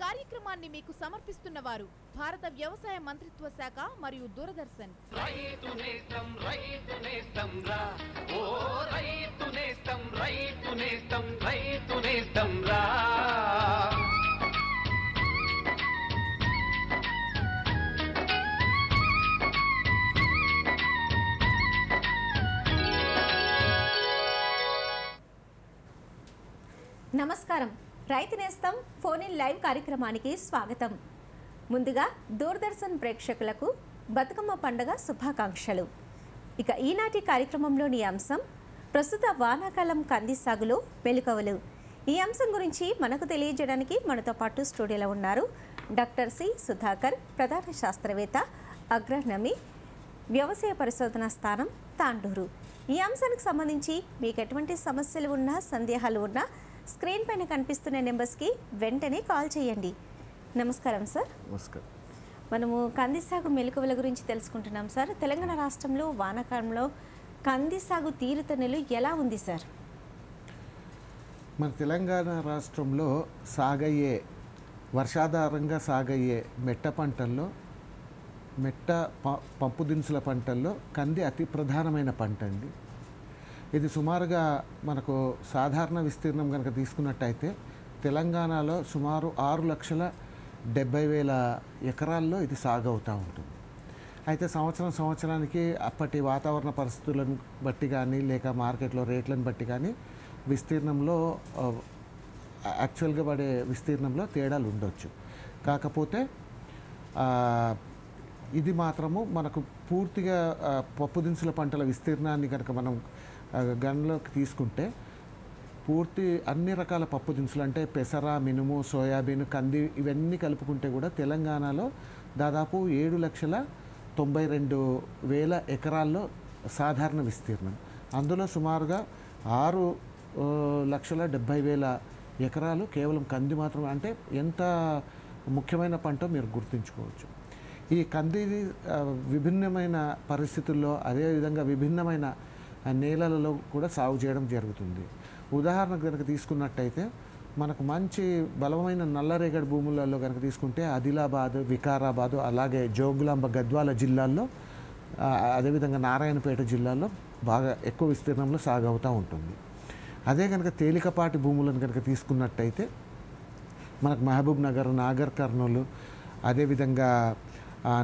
కార్యక్రమాన్ని మీకు సమర్పిస్తున్న వారు భారత వ్యవసాయ మంత్రిత్వ శాఖ మరియు దూరదర్శన్. రైతు నేస్తం రైతు నేస్తం రా ఓ రైతు నేస్తం రైతు నేస్తం రైతు నేస్తం రా. నమస్కారం. రైతు నేస్తం ఫోన్ ఇన్ లైవ్ కార్యక్రమానికి స్వాగతం. ముందుగా దూరదర్శన్ ప్రేక్షకులకు బతుకమ్మ పండుగ శుభాకాంక్షలు. ఇక ఈనాటి కార్యక్రమంలోని అంశం ప్రస్తుత వానాకాలం కంది సాగులో మెలకువలు. ఈ అంశం గురించి మనకు తెలియజేయడానికి మనతో పాటు స్టూడియోలో ఉన్నారు డాక్టర్ సి సుధాకర్, ప్రధాన శాస్త్రవేత్త, అగ్రనమి, వ్యవసాయ పరిశోధనా స్థానం, తాండూరు. ఈ అంశానికి సంబంధించి మీకు ఎటువంటి సమస్యలు ఉన్నా, సందేహాలు ఉన్నా స్క్రీన్ పైన కనిపిస్తున్న నెంబర్స్కి వెంటనే కాల్ చేయండి. నమస్కారం సార్. నమస్కారం. మనము కంది సాగు మెలకువల గురించి తెలుసుకుంటున్నాం సార్. తెలంగాణ రాష్ట్రంలో వానాకాలంలో కంది సాగు తీరుతెన్నులు ఎలా ఉంది సార్? మన తెలంగాణ రాష్ట్రంలో సాగయ్యే వర్షాధారంగా సాగయ్యే మెట్ట పంటల్లో పప్పు దినుసుల పంటల్లో కంది అతి ప్రధానమైన పంట అండి. ఇది సుమారుగా మనకు సాధారణ విస్తీర్ణం కనుక తీసుకున్నట్టయితే తెలంగాణలో సుమారు 6,70,000 ఎకరాల్లో ఇది సాగు అవుతూ ఉంటుంది. అయితే సంవత్సరానికి అప్పటి వాతావరణ పరిస్థితులను బట్టి కానీ లేక మార్కెట్లో రేట్లను బట్టి కానీ విస్తీర్ణంలో యాక్చువల్గా పడే విస్తీర్ణంలో తేడాలు ఉండొచ్చు. కాకపోతే ఇది మాత్రము మనకు పూర్తిగా పప్పు దినుసుల పంటల విస్తీర్ణాన్ని కనుక మనం గణలోకి తీసుకుంటే పూర్తి అన్ని రకాల పప్పు దినుసులు అంటే పెసర, మినుము, సోయాబీన్, కంది ఇవన్నీ కలుపుకుంటే కూడా తెలంగాణలో దాదాపు 7,92,000 ఎకరాల్లో సాధారణ విస్తీర్ణం. అందులో సుమారుగా 6,70,000 ఎకరాలు కేవలం కంది మాత్రమే. అంటే ఎంత ముఖ్యమైన పంటో మీరు గుర్తుంచుకోవచ్చు. ఈ కంది విభిన్నమైన పరిస్థితుల్లో అదేవిధంగా విభిన్నమైన నేలలలో కూడా సాగు చేయడం జరుగుతుంది. ఉదాహరణకు కనుక తీసుకున్నట్టయితే మనకు మంచి బలమైన నల్లరేగడి భూములలో కనుక తీసుకుంటే ఆదిలాబాద్, వికారాబాద్, అలాగే జోగులాంబ, గద్వాల జిల్లాల్లో, అదేవిధంగా నారాయణపేట జిల్లాల్లో బాగా ఎక్కువ విస్తీర్ణంలో సాగు అవుతూ ఉంటుంది. అదే కనుక తేలికపాటి భూములను కనుక తీసుకున్నట్టయితే మనకు మహబూబ్ నగర్, నాగర్ కర్నూలు, అదేవిధంగా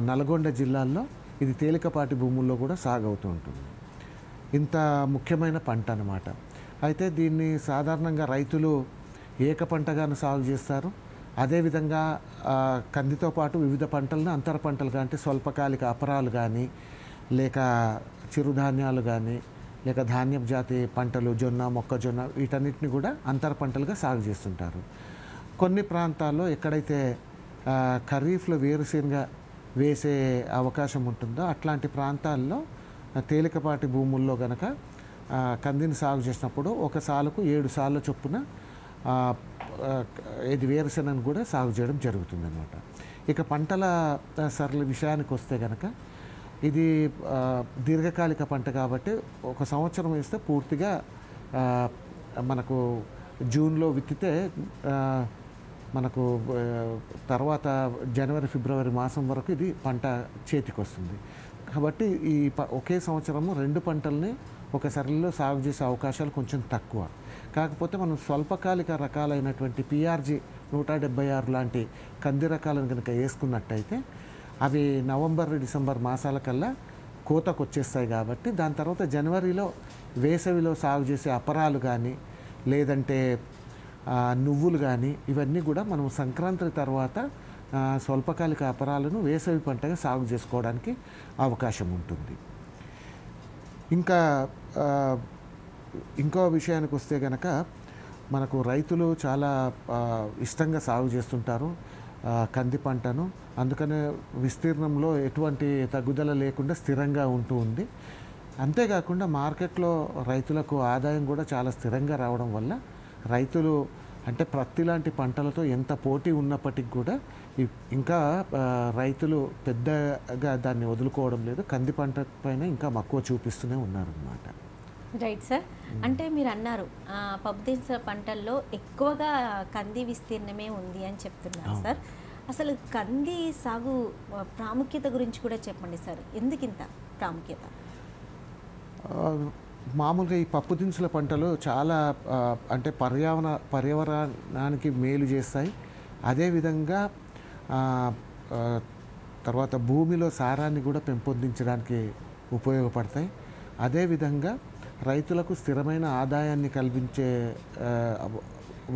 నల్గొండ జిల్లాల్లో ఇది తేలికపాటి భూముల్లో కూడా సాగు అవుతూ ఉంటుంది. ఇంత ముఖ్యమైన పంట అన్నమాట. అయితే దీన్ని సాధారణంగా రైతులు ఏక పంటగాను సాగు చేస్తారు. అదేవిధంగా కందితో పాటు వివిధ పంటలను అంతర పంటలుగా అంటే స్వల్పకాలిక అపరాలు కానీ లేక చిరుధాన్యాలు కానీ లేక ధాన్యపు జాతి పంటలు, జొన్న, మొక్కజొన్న వీటన్నిటిని కూడా అంతర పంటలుగా సాగు చేస్తుంటారు. కొన్ని ప్రాంతాల్లో ఎక్కడైతే ఖరీఫ్లో వేరుశెనగ వేసే అవకాశం ఉంటుందో అట్లాంటి ప్రాంతాల్లో తేలికపాటి భూముల్లో కనుక కందిని సాగు చేసినప్పుడు ఒక సాలుకు 7 సార్ల చొప్పున ఇది వేరుశెనగను కూడా సాగు చేయడం జరుగుతుంది అన్నమాట. ఇక పంటల సరళ విషయానికి వస్తే కనుక ఇది దీర్ఘకాలిక పంట కాబట్టి ఒక సంవత్సరం వేస్తే పూర్తిగా మనకు జూన్లో విత్తితే మనకు తర్వాత జనవరి, ఫిబ్రవరి మాసం వరకు ఇది పంట చేతికి వస్తుంది. కాబట్టి ఈ ఒకే సంవత్సరము 2 పంటల్ని ఒక సరళిలో సాగు చేసే అవకాశాలు కొంచెం తక్కువ. కాకపోతే మనం స్వల్పకాలిక రకాలైనటువంటి PRG 176 లాంటి కంది రకాలను కనుక వేసుకున్నట్టయితే అవి నవంబర్, డిసెంబర్ మాసాల కల్లా కోతకు వచ్చేస్తాయి. కాబట్టి దాని తర్వాత జనవరిలో వేసవిలో సాగు చేసే అపరాలు కానీ లేదంటే నువ్వులు కానీ ఇవన్నీ కూడా మనం సంక్రాంతి తర్వాత స్వల్పకాలిక అపరాలను వేసవి పంటగా సాగు చేసుకోవడానికి అవకాశం ఉంటుంది. ఇంకో విషయానికి వస్తే కనుక మనకు రైతులు చాలా ఇష్టంగా సాగు చేస్తుంటారు కంది పంటను. అందుకనే విస్తీర్ణంలో ఎటువంటి తగ్గుదల లేకుండా స్థిరంగా ఉంటూ ఉంది. అంతేకాకుండా మార్కెట్లో రైతులకు ఆదాయం కూడా చాలా స్థిరంగా రావడం వల్ల రైతులు అంటే ప్రత్తి లాంటి పంటలతో ఎంత పోటీ ఉన్నప్పటికీ కూడా ఇంకా రైతులు పెద్దగా దాన్ని వదులుకోవడం లేదు. కంది పంట పైన ఇంకా మక్కువ చూపిస్తూనే ఉన్నారన్నమాట. Right sir. అంటే మీరు అన్నారు పప్పు దినుసుల పంటల్లో ఎక్కువగా కంది విస్తీర్ణమే ఉంది అని చెప్తున్నారు సార్. అసలు కంది సాగు ప్రాముఖ్యత గురించి కూడా చెప్పండి సార్. ఎందుకింత ప్రాముఖ్యత? మామూలుగా ఈ పప్పు దినుసుల పంటలు చాలా అంటే పర్యావరణానికి మేలు చేస్తాయి. అదేవిధంగా తర్వాత భూమిలో సారాన్ని కూడా పెంపొందించడానికి ఉపయోగపడతాయి. అదేవిధంగా రైతులకు స్థిరమైన ఆదాయాన్ని కల్పించే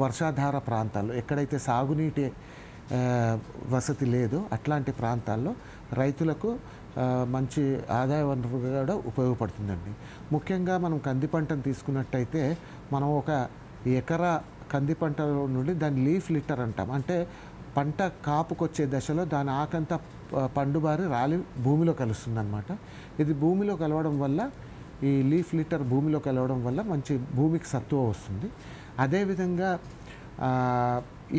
వర్షాధార ప్రాంతాల్లో, ఎక్కడైతే సాగునీటి వసతి లేదో అట్లాంటి ప్రాంతాల్లో రైతులకు మంచి ఆదాయ వనరుగా కూడా ఉపయోగపడుతుందండి. ముఖ్యంగా మనం కంది పంటను తీసుకున్నట్టయితే మనం ఒక ఎకరా కంది పంట నుండి దాన్ని లీఫ్ లిటర్ అంటాం. అంటే పంట కాపుకొచ్చే దశలో దాని ఆకంతా పండుబారి రాలి భూమిలో కలుస్తుందన్నమాట. ఇది భూమిలో కలవడం వల్ల, ఈ లీఫ్ లిటర్ భూమిలో కలవడం వల్ల మంచి భూమికి సత్తువ వస్తుంది. అదేవిధంగా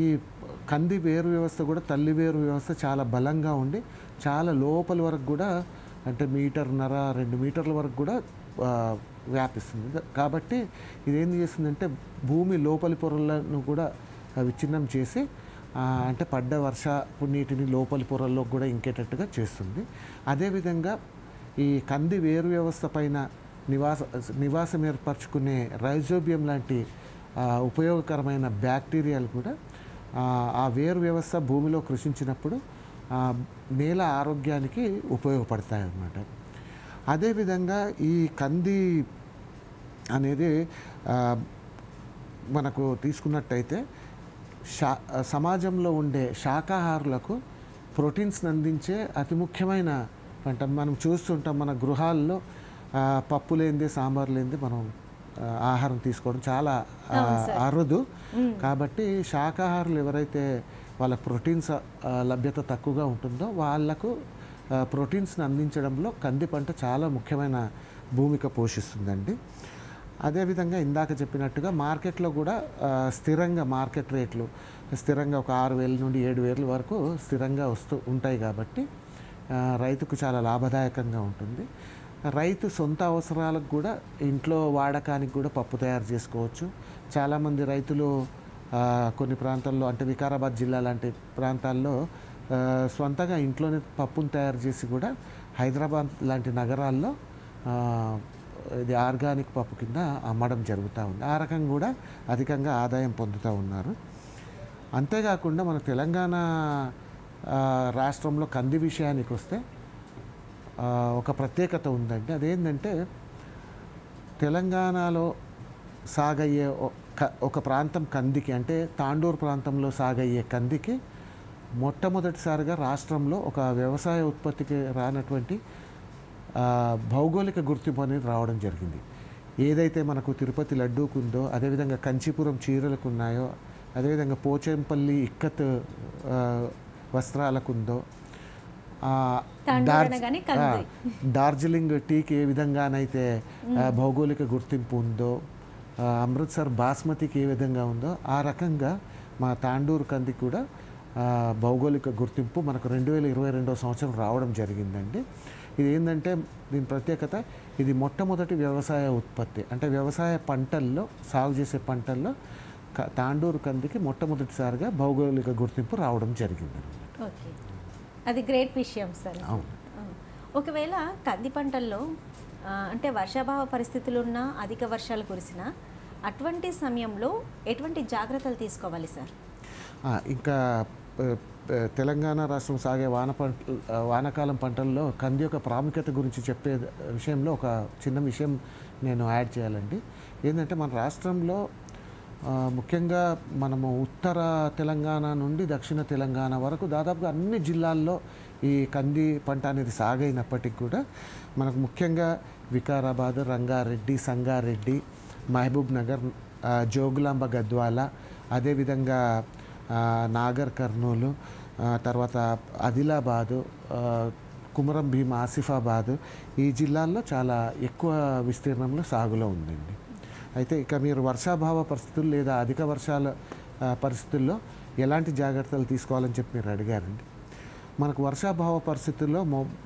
ఈ కంది వేరు వ్యవస్థ కూడా, తల్లి వేరు వ్యవస్థ చాలా బలంగా ఉండి చాలా లోపల వరకు కూడా, అంటే 1.5 మీటర్ల వరకు కూడా వ్యాపిస్తుంది. కాబట్టి ఇదేం చేస్తుందంటే భూమి లోపలి పొరలను కూడా విచ్ఛిన్నం చేసి, అంటే పడ్డ వర్షపు నీటిని లోపలి పొరల్లో కూడా ఇంకేటట్టుగా చేస్తుంది. అదేవిధంగా ఈ కంది వేరు వ్యవస్థ పైన నివాసం ఏర్పరచుకునే రైజోబియం లాంటి ఉపయోగకరమైన బ్యాక్టీరియాలు కూడా ఆ వేరు వ్యవస్థ భూమిలో కృషించినప్పుడు నేల ఆరోగ్యానికి ఉపయోగపడతాయి అన్నమాట. అదేవిధంగా ఈ కంది అనేది మనకు తీసుకున్నట్టయితే సమాజంలో ఉండే శాకాహారులకు ప్రోటీన్స్ని అందించే అతి ముఖ్యమైన పంట. మనం చూస్తుంటాం మన గృహాల్లో పప్పు లేనిదే, సాంబార్ లేనిదే మనం ఆహారం తీసుకోవడం చాలా అరుదు. కాబట్టి శాకాహారులు ఎవరైతే వాళ్ళ ప్రోటీన్స్ లభ్యత తక్కువగా ఉంటుందో వాళ్లకు ప్రోటీన్స్ని అందించడంలో కంది పంట చాలా ముఖ్యమైన భూమిక పోషిస్తుందండి. అదేవిధంగా ఇందాక చెప్పినట్టుగా మార్కెట్లో కూడా స్థిరంగా మార్కెట్ రేట్లు స్థిరంగా ఒక 6,000 నుండి 7,000 వరకు స్థిరంగా ఉంటాయి. కాబట్టి రైతుకు చాలా లాభదాయకంగా ఉంటుంది. రైతు సొంత అవసరాలకు కూడా, ఇంట్లో వాడకానికి కూడా పప్పు తయారు చేసుకోవచ్చు. చాలామంది రైతులు కొన్ని ప్రాంతాల్లో, అంటే వికారాబాద్ జిల్లా లాంటి ప్రాంతాల్లో స్వంతగా ఇంట్లోనే పప్పును తయారు చేసి కూడా హైదరాబాద్ లాంటి నగరాల్లో ఇది ఆర్గానిక్ పప్పు కింద అమ్మడం జరుగుతూ ఉంది. ఆ రకంగా కూడా అధికంగా ఆదాయం పొందుతూ ఉన్నారు. అంతేకాకుండా మన తెలంగాణ రాష్ట్రంలో కంది విషయానికి వస్తే ఒక ప్రత్యేకత ఉందండి. అదేంటంటే తెలంగాణలో సాగయ్యే ఒక ప్రాంతం కందికి, అంటే తాండూరు ప్రాంతంలో సాగయ్యే కందికి మొట్టమొదటిసారిగా రాష్ట్రంలో ఒక వ్యవసాయ ఉత్పత్తికి రానటువంటి భౌగోళిక గుర్తింపు అనేది రావడం జరిగింది. ఏదైతే మనకు తిరుపతి లడ్డూకు ఉందో, అదేవిధంగా కంచీపురం చీరలకు ఉన్నాయో, అదేవిధంగా పోచంపల్లి ఇక్కత్ వస్త్రాలకు ఉందో, డార్జిలింగ్ టీకి ఏ విధంగానైతే భౌగోళిక గుర్తింపు ఉందో, అమృత్సర్ బాస్మతికి ఏ విధంగా ఉందో, ఆ రకంగా మా తాండూరు కంది కూడా భౌగోళిక గుర్తింపు మనకు 2022 సంవత్సరం రావడం జరిగిందండి. ఇది ఏంటంటే దీని ప్రత్యేకత, ఇది మొట్టమొదటి వ్యవసాయ ఉత్పత్తి, అంటే వ్యవసాయ పంటల్లో, సాగు చేసే పంటల్లో తాండూరు కందికి మొట్టమొదటిసారిగా భౌగోళిక గుర్తింపు రావడం జరిగిందన్నమాట. ఓకే, అది గ్రేట్ విషయం సార్. ఒకవేళ కంది పంటల్లో అంటే వర్షాభావ పరిస్థితులు ఉన్నా, అధిక వర్షాలు కురిసినా, అటువంటి సమయంలో ఎటువంటి జాగ్రత్తలు తీసుకోవాలి సార్? ఇంకా తెలంగాణ రాష్ట్రం సాగే వానాకాలం పంటల్లో కంది యొక్క ప్రాముఖ్యత గురించి చెప్పే విషయంలో ఒక చిన్న విషయం నేను యాడ్ చేయాలండి. ఏంటంటే మన రాష్ట్రంలో ముఖ్యంగా మనము ఉత్తర తెలంగాణ నుండి దక్షిణ తెలంగాణ వరకు దాదాపుగా అన్ని జిల్లాల్లో ఈ కంది పంట అనేది సాగైనప్పటికీ కూడా మనకు ముఖ్యంగా వికారాబాద్, రంగారెడ్డి, సంగారెడ్డి, మహబూబ్ నగర్, జోగులాంబ గద్వాల, అదేవిధంగా నాగర్ కర్నూలు, తర్వాత ఆదిలాబాదు, కుమరం భీం, ఆసిఫాబాదు, ఈ జిల్లాల్లో చాలా ఎక్కువ విస్తీర్ణంలో సాగులో ఉందండి. అయితే ఇక మీరు వర్షాభావ పరిస్థితులు లేదా అధిక వర్షాల పరిస్థితుల్లో ఎలాంటి జాగ్రత్తలు తీసుకోవాలని చెప్పి మీరు అడిగారండి. మనకు వర్షాభావ పరిస్థితుల్లో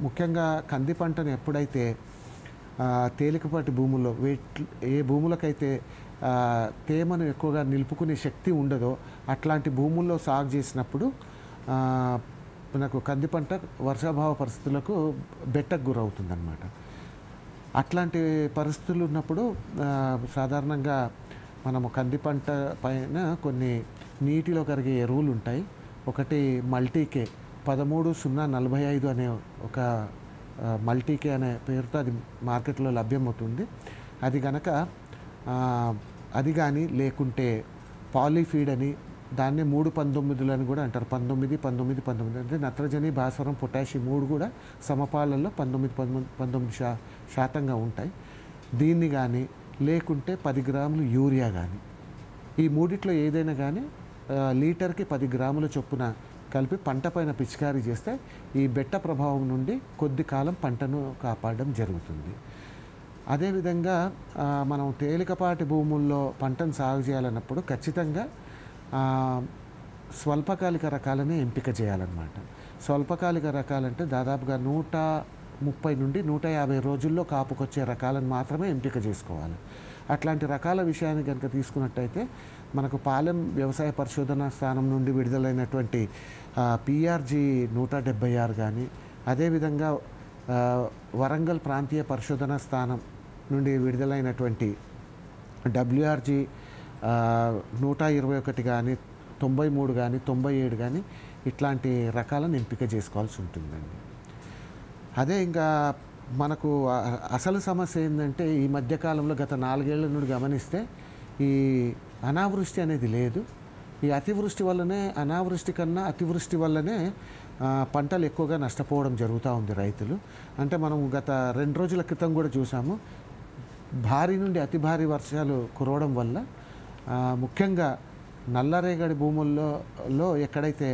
ముఖ్యంగా కంది పంటను ఎప్పుడైతే తేలికపాటి భూముల్లో ఏ భూములకైతే తేమను ఎక్కువగా నిలుపుకునే శక్తి ఉండదో అట్లాంటి భూముల్లో సాగు చేసినప్పుడు మనకు కంది పంట వర్షాభావ పరిస్థితులకు బెట్టకు గురవుతుందన్నమాట. అట్లాంటి పరిస్థితులు ఉన్నప్పుడు సాధారణంగా మనము కంది పంట పైన కొన్ని నీటిలో కరిగే ఎరువులు ఉంటాయి. ఒకటి మల్టీకే 13-045 అనే ఒక మల్టీకే అనే పేరుతో అది మార్కెట్లో లభ్యమవుతుంది. అది కనుక అది కానీ లేకుంటే పాలీఫీడ్ అని దాన్నే 3-19 అని కూడా అంటారు. 19 అంటే నత్రజని, భాస్వరం, పొటాషియం 3 కూడా సమపాలల్లో 19% ఉంటాయి. దీన్ని కానీ లేకుంటే 10 గ్రాములు యూరియా కానీ, ఈ మూడిట్లో ఏదైనా కానీ లీటర్కి 10 గ్రాముల చొప్పున కలిపి పంట పైన పిచికారీ చేస్తే ఈ బెట్ట ప్రభావం నుండి కొద్ది కాలం పంటను కాపాడడం జరుగుతుంది. అదేవిధంగా మనం తేలికపాటి భూముల్లో పంటను సాగు చేయాలన్నప్పుడు ఖచ్చితంగా స్వల్పకాలిక రకాలనే ఎంపిక చేయాలన్నమాట. స్వల్పకాలిక రకాలంటే దాదాపుగా 130 నుండి 150 రోజుల్లో కాపుకొచ్చే రకాలను మాత్రమే ఎంపిక చేసుకోవాలి. అట్లాంటి రకాల విషయాన్ని కనుక తీసుకున్నట్టయితే మనకు పాలెం వ్యవసాయ పరిశోధనా స్థానం నుండి విడుదలైనటువంటి PRG 176 కానీ, అదేవిధంగా వరంగల్ ప్రాంతీయ పరిశోధనా స్థానం నుండి విడుదలైనటువంటి WRG 121 కానీ, 93 కానీ, 97 కానీ ఇట్లాంటి రకాలను ఎంపిక చేసుకోవాల్సి ఉంటుందండి. అదే ఇంకా మనకు అసలు సమస్య ఏంటంటే ఈ మధ్యకాలంలో గత 4 ఏళ్ల నుండి గమనిస్తే ఈ అనావృష్టి అనేది లేదు. ఈ అతివృష్టి వల్లనే, అనావృష్టి కన్నా అతివృష్టి వల్లనే పంటలు ఎక్కువగా నష్టపోవడం జరుగుతూ ఉంది రైతులు. అంటే మనం గత 2 రోజుల క్రితం కూడా చూసాము, భారీ నుండి అతి భారీ వర్షాలు కురవడం వల్ల ముఖ్యంగా నల్లరేగడి భూముల్లో ఎక్కడైతే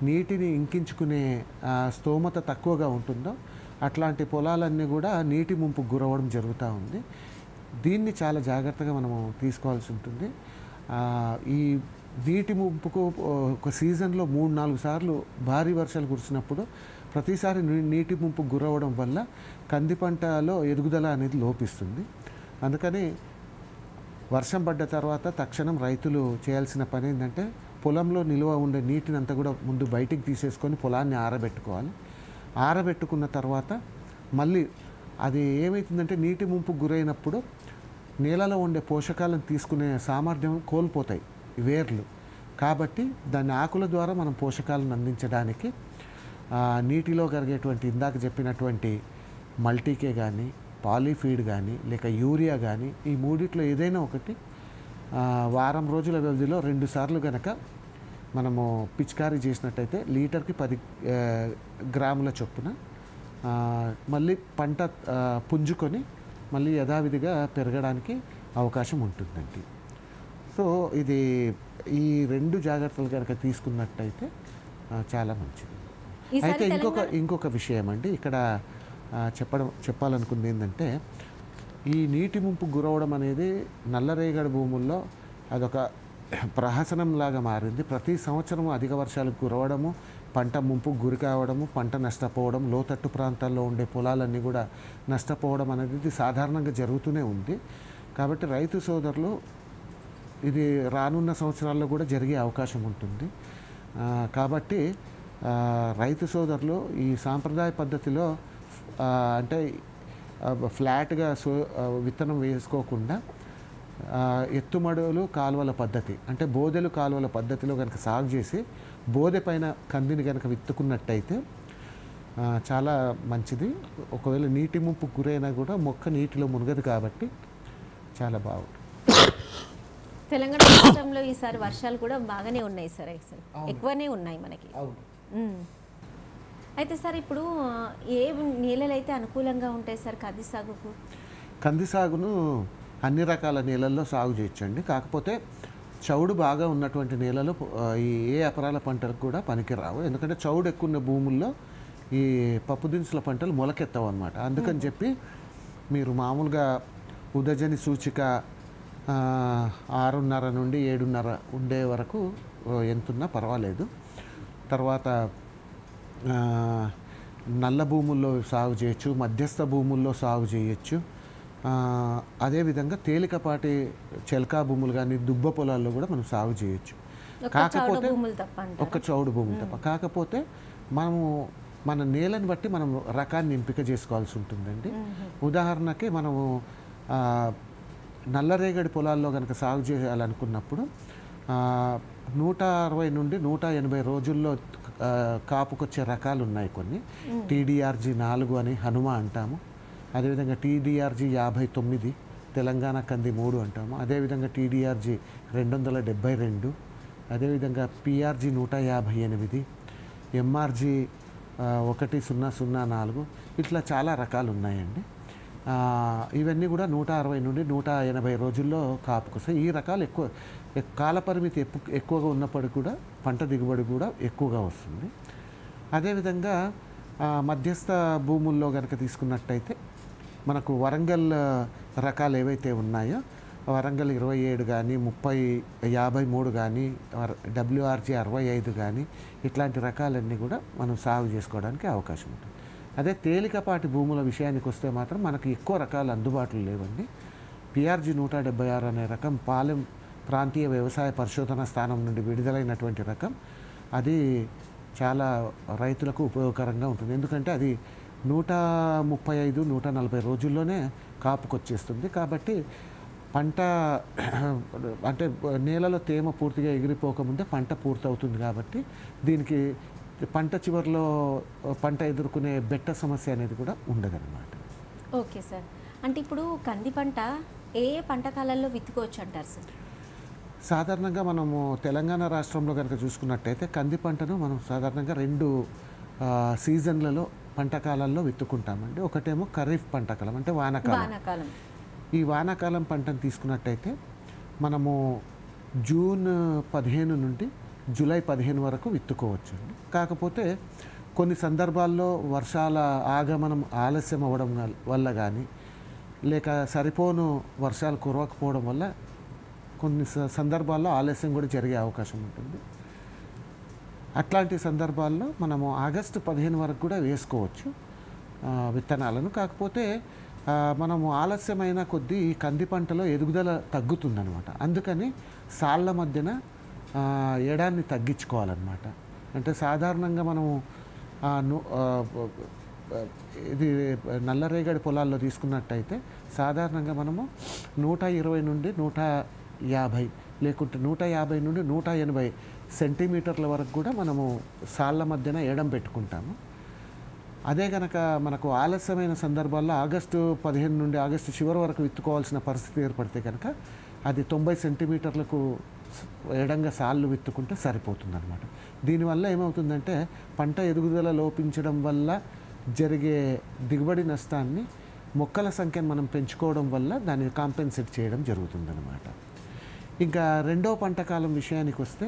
నీటిని ఇంకించుకునే స్తోమత తక్కువగా ఉంటుందో అట్లాంటి పొలాలన్నీ కూడా నీటి ముంపుకు గురవడం జరుగుతూ ఉంది. దీన్ని చాలా జాగ్రత్తగా మనము తీసుకోవాల్సి ఉంటుంది. ఈ నీటి ముంపుకు ఒక సీజన్లో 3-4 సార్లు భారీ వర్షాలు కురిసినప్పుడు ప్రతిసారి నీటి ముంపుకు గురవడం వల్ల కంది పంటలో ఎదుగుదల అనేది లోపిస్తుంది. అందుకని వర్షం పడ్డ తర్వాత తక్షణం రైతులు చేయాల్సిన పని ఏంటంటే పొలంలో నిల్వ ఉండే నీటిని అంతా కూడా ముందు బయటికి తీసేసుకొని పొలాన్ని ఆరబెట్టుకోవాలి. ఆరబెట్టుకున్న తర్వాత మళ్ళీ అది ఏమవుతుందంటే నీటి ముంపుకు గురైనప్పుడు నేలలో ఉండే పోషకాలను తీసుకునే సామర్థ్యం కోల్పోతాయి వేర్లు. కాబట్టి దాని ఆకుల ద్వారా మనం పోషకాలను అందించడానికి నీటిలో కరిగేటువంటి ఇందాక చెప్పినటువంటి మల్టీకే కానీ, పాలీఫీడ్ కానీ, లేక యూరియా కానీ, ఈ మూడిట్లో ఏదైనా ఒకటి వారం రోజుల వ్యవధిలో 2 సార్లు కనుక మనము పిచికారీ చేసినట్టయితే లీటర్కి 10 గ్రాముల చొప్పున మళ్ళీ పంట పుంజుకొని మళ్ళీ యథావిధిగా పెరగడానికి అవకాశం ఉంటుందండి. సో ఇది ఈ 2 జాగ్రత్తలు కనుక తీసుకున్నట్టయితే చాలా మంచిది. అయితే ఇంకొక విషయం అండి ఇక్కడ చెప్పాలనుకుంది ఏంటంటే ఈ నీటి ముంపు గురవడం అనేది నల్లరేగడి భూముల్లో అదొక ప్రహసనంలాగా మారింది. ప్రతి సంవత్సరం అధిక వర్షాలకు గురవడము, పంట ముంపుకు గురి కావడము, పంట నష్టపోవడం, లోతట్టు ప్రాంతాల్లో ఉండే పొలాలన్నీ కూడా నష్టపోవడం అనేది సాధారణంగా జరుగుతూనే ఉంది. కాబట్టి రైతు సోదరులు ఇది రానున్న సంవత్సరాల్లో కూడా జరిగే అవకాశం ఉంటుంది. కాబట్టి రైతు సోదరులు ఈ సాంప్రదాయ పద్ధతిలో అంటే ఫ్లాట్గా విత్తనం వేసుకోకుండా ఎత్తుమడులు కాలువల పద్ధతి అంటే బోదెలు కాలువల పద్ధతిలో కనుక సాగు చేసి బోదె పైన కందిని కనుక విత్తుకున్నట్టయితే చాలా మంచిది. ఒకవేళ నీటి ముంపు గురైనా కూడా మొక్క నీటిలో మునగదు కాబట్టి చాలా బాగుంటుంది. తెలంగాణ రాష్ట్రంలో ఈసారి వర్షాలు కూడా బాగానే ఉన్నాయి సార్, ఎక్కువనే ఉన్నాయి మనకి. అయితే సార్ ఇప్పుడు ఏ నేలలు అయితే అనుకూలంగా ఉంటాయి సార్ కంది సాగుకు? కంది సాగును అన్ని రకాల నేలల్లో సాగు చేయొచ్చండి. కాకపోతే చౌడు బాగా ఉన్నటువంటి నేలలు ఏ అపరాల పంటలకు కూడా పనికిరావు. ఎందుకంటే చౌడు ఎక్కువ ఉన్న భూముల్లో ఈ పప్పు దినుసుల పంటలు మొలకెత్తవు అన్నమాట. అందుకని చెప్పి మీరు మామూలుగా ఉదజని సూచిక 6.5 నుండి 7.5 ఉండే వరకు ఎంతున్నా పర్వాలేదు. తర్వాత నల్ల భూముల్లో సాగు చేయొచ్చు, మధ్యస్థ భూముల్లో సాగు చేయొచ్చు. అదేవిధంగా తేలికపాటి చెలకా భూములు కానీ దుబ్బ పొలాల్లో కూడా మనం సాగు చేయొచ్చు. కాకపోతే ఒక్క చౌడు భూములు తప్ప. కాకపోతే మనము మన నేలని బట్టి మనం రకాన్ని ఎంపిక చేసుకోవాల్సి ఉంటుందండి. ఉదాహరణకి మనము నల్లరేగడి పొలాల్లో కనుక సాగు చేయాలనుకున్నప్పుడు 160 నుండి 180 రోజుల్లో కాపుకొచ్చే రకాలు ఉన్నాయి కొన్ని. TDRG 4 అని హనుమ అంటాము. అదేవిధంగా TDRG 59 తెలంగాణ కంది 3 అంటాము. అదేవిధంగా TDRG 272, అదేవిధంగా PRG 158, MRG 1004 ఇట్లా చాలా రకాలు ఉన్నాయండి. ఇవన్నీ కూడా 160 నుండి 180 రోజుల్లో కాపుకొస్తాయి. ఈ రకాలు కాలపరిమితి ఎక్కువగా ఉన్నప్పటికీ కూడా పంట దిగుబడి కూడా ఎక్కువగా వస్తుంది. అదేవిధంగా మధ్యస్థ భూముల్లో కనుక తీసుకున్నట్టయితే మనకు వరంగల్ రకాలు ఏవైతే ఉన్నాయో వరంగల్ 27 కానీ 53 కానీ WRG 65 కానీ ఇట్లాంటి రకాలన్నీ కూడా మనం సాగు చేసుకోవడానికి అవకాశం ఉంటుంది. అదే తేలికపాటి భూముల విషయానికి వస్తే మాత్రం మనకు ఎక్కువ రకాలు అందుబాటులో లేవండి. PRG 176 అనే రకం పాలెం ప్రాంతీయ వ్యవసాయ పరిశోధన స్థానం నుండి విడుదలైనటువంటి రకం. అది చాలా రైతులకు ఉపయోగకరంగా ఉంటుంది. ఎందుకంటే అది 135, 140 రోజుల్లోనే కాపుకొచ్చేస్తుంది. కాబట్టి పంట అంటే నేలలో తేమ పూర్తిగా ఎగిరిపోకముందే పంట పూర్తవుతుంది. కాబట్టి దీనికి పంట చివరిలో పంట ఎదుర్కొనే బెట్ట సమస్య అనేది కూడా ఉండదన్నమాట. Okay sir. అంటే ఇప్పుడు కంది పంట ఏ పంట కాలాల్లో విత్తుకోవచ్చు అంటారు సార్? సాధారణంగా మనము తెలంగాణ రాష్ట్రంలో కనుక చూసుకున్నట్టయితే కంది పంటను మనం సాధారణంగా 2 సీజన్లలో పంట కాలాల్లో విత్తుకుంటామండి. ఒకటేమో ఖరీఫ్ పంట కాలం అంటే వానాకాలం. ఈ వానాకాలం పంటను తీసుకున్నట్టయితే మనము జూన్ 15 నుండి జూలై 15 వరకు విత్తుకోవచ్చు అండి. కాకపోతే కొన్ని సందర్భాల్లో వర్షాల ఆగమనం ఆలస్యం అవ్వడం వల్ల కానీ లేక సరిపోను వర్షాలు కురవకపోవడం వల్ల కొన్ని సందర్భాల్లో ఆలస్యం కూడా జరిగే అవకాశం ఉంటుంది. అట్లాంటి సందర్భాల్లో మనము ఆగస్టు 15 వరకు కూడా వేసుకోవచ్చు విత్తనాలను. కాకపోతే మనము ఆలస్యమైన కొద్దీ ఈ కంది పంటలో ఎదుగుదల తగ్గుతుందనమాట. అందుకని సాళ్ళ మధ్యన ఎడాన్ని తగ్గించుకోవాలన్నమాట. అంటే సాధారణంగా మనము ఇది నల్లరేగడి పొలాల్లో తీసుకున్నట్టయితే సాధారణంగా మనము 120 నుండి 150 లేకుంటే 150 నుండి 180 సెంటీమీటర్ల వరకు కూడా మనము సాళ్ళ మధ్యన ఎడం పెట్టుకుంటాము. అదే కనుక మనకు ఆలస్యమైన సందర్భాల్లో ఆగస్టు 15 నుండి ఆగస్టు చివరి వరకు విత్తుకోవాల్సిన పరిస్థితి ఏర్పడితే కనుక అది 90 సెంటీమీటర్లకు ఎడంగా సాళ్ళు విత్తుకుంటే సరిపోతుందన్నమాట. దీనివల్ల ఏమవుతుందంటే పంట ఎదుగుదల లోపించడం వల్ల జరిగే దిగుబడి నష్టాన్ని మొక్కల సంఖ్యను మనం పెంచుకోవడం వల్ల దాన్ని కాంపెన్సేట్ చేయడం జరుగుతుందన్నమాట. ఇంకా రెండవ పంట కాలం విషయానికి వస్తే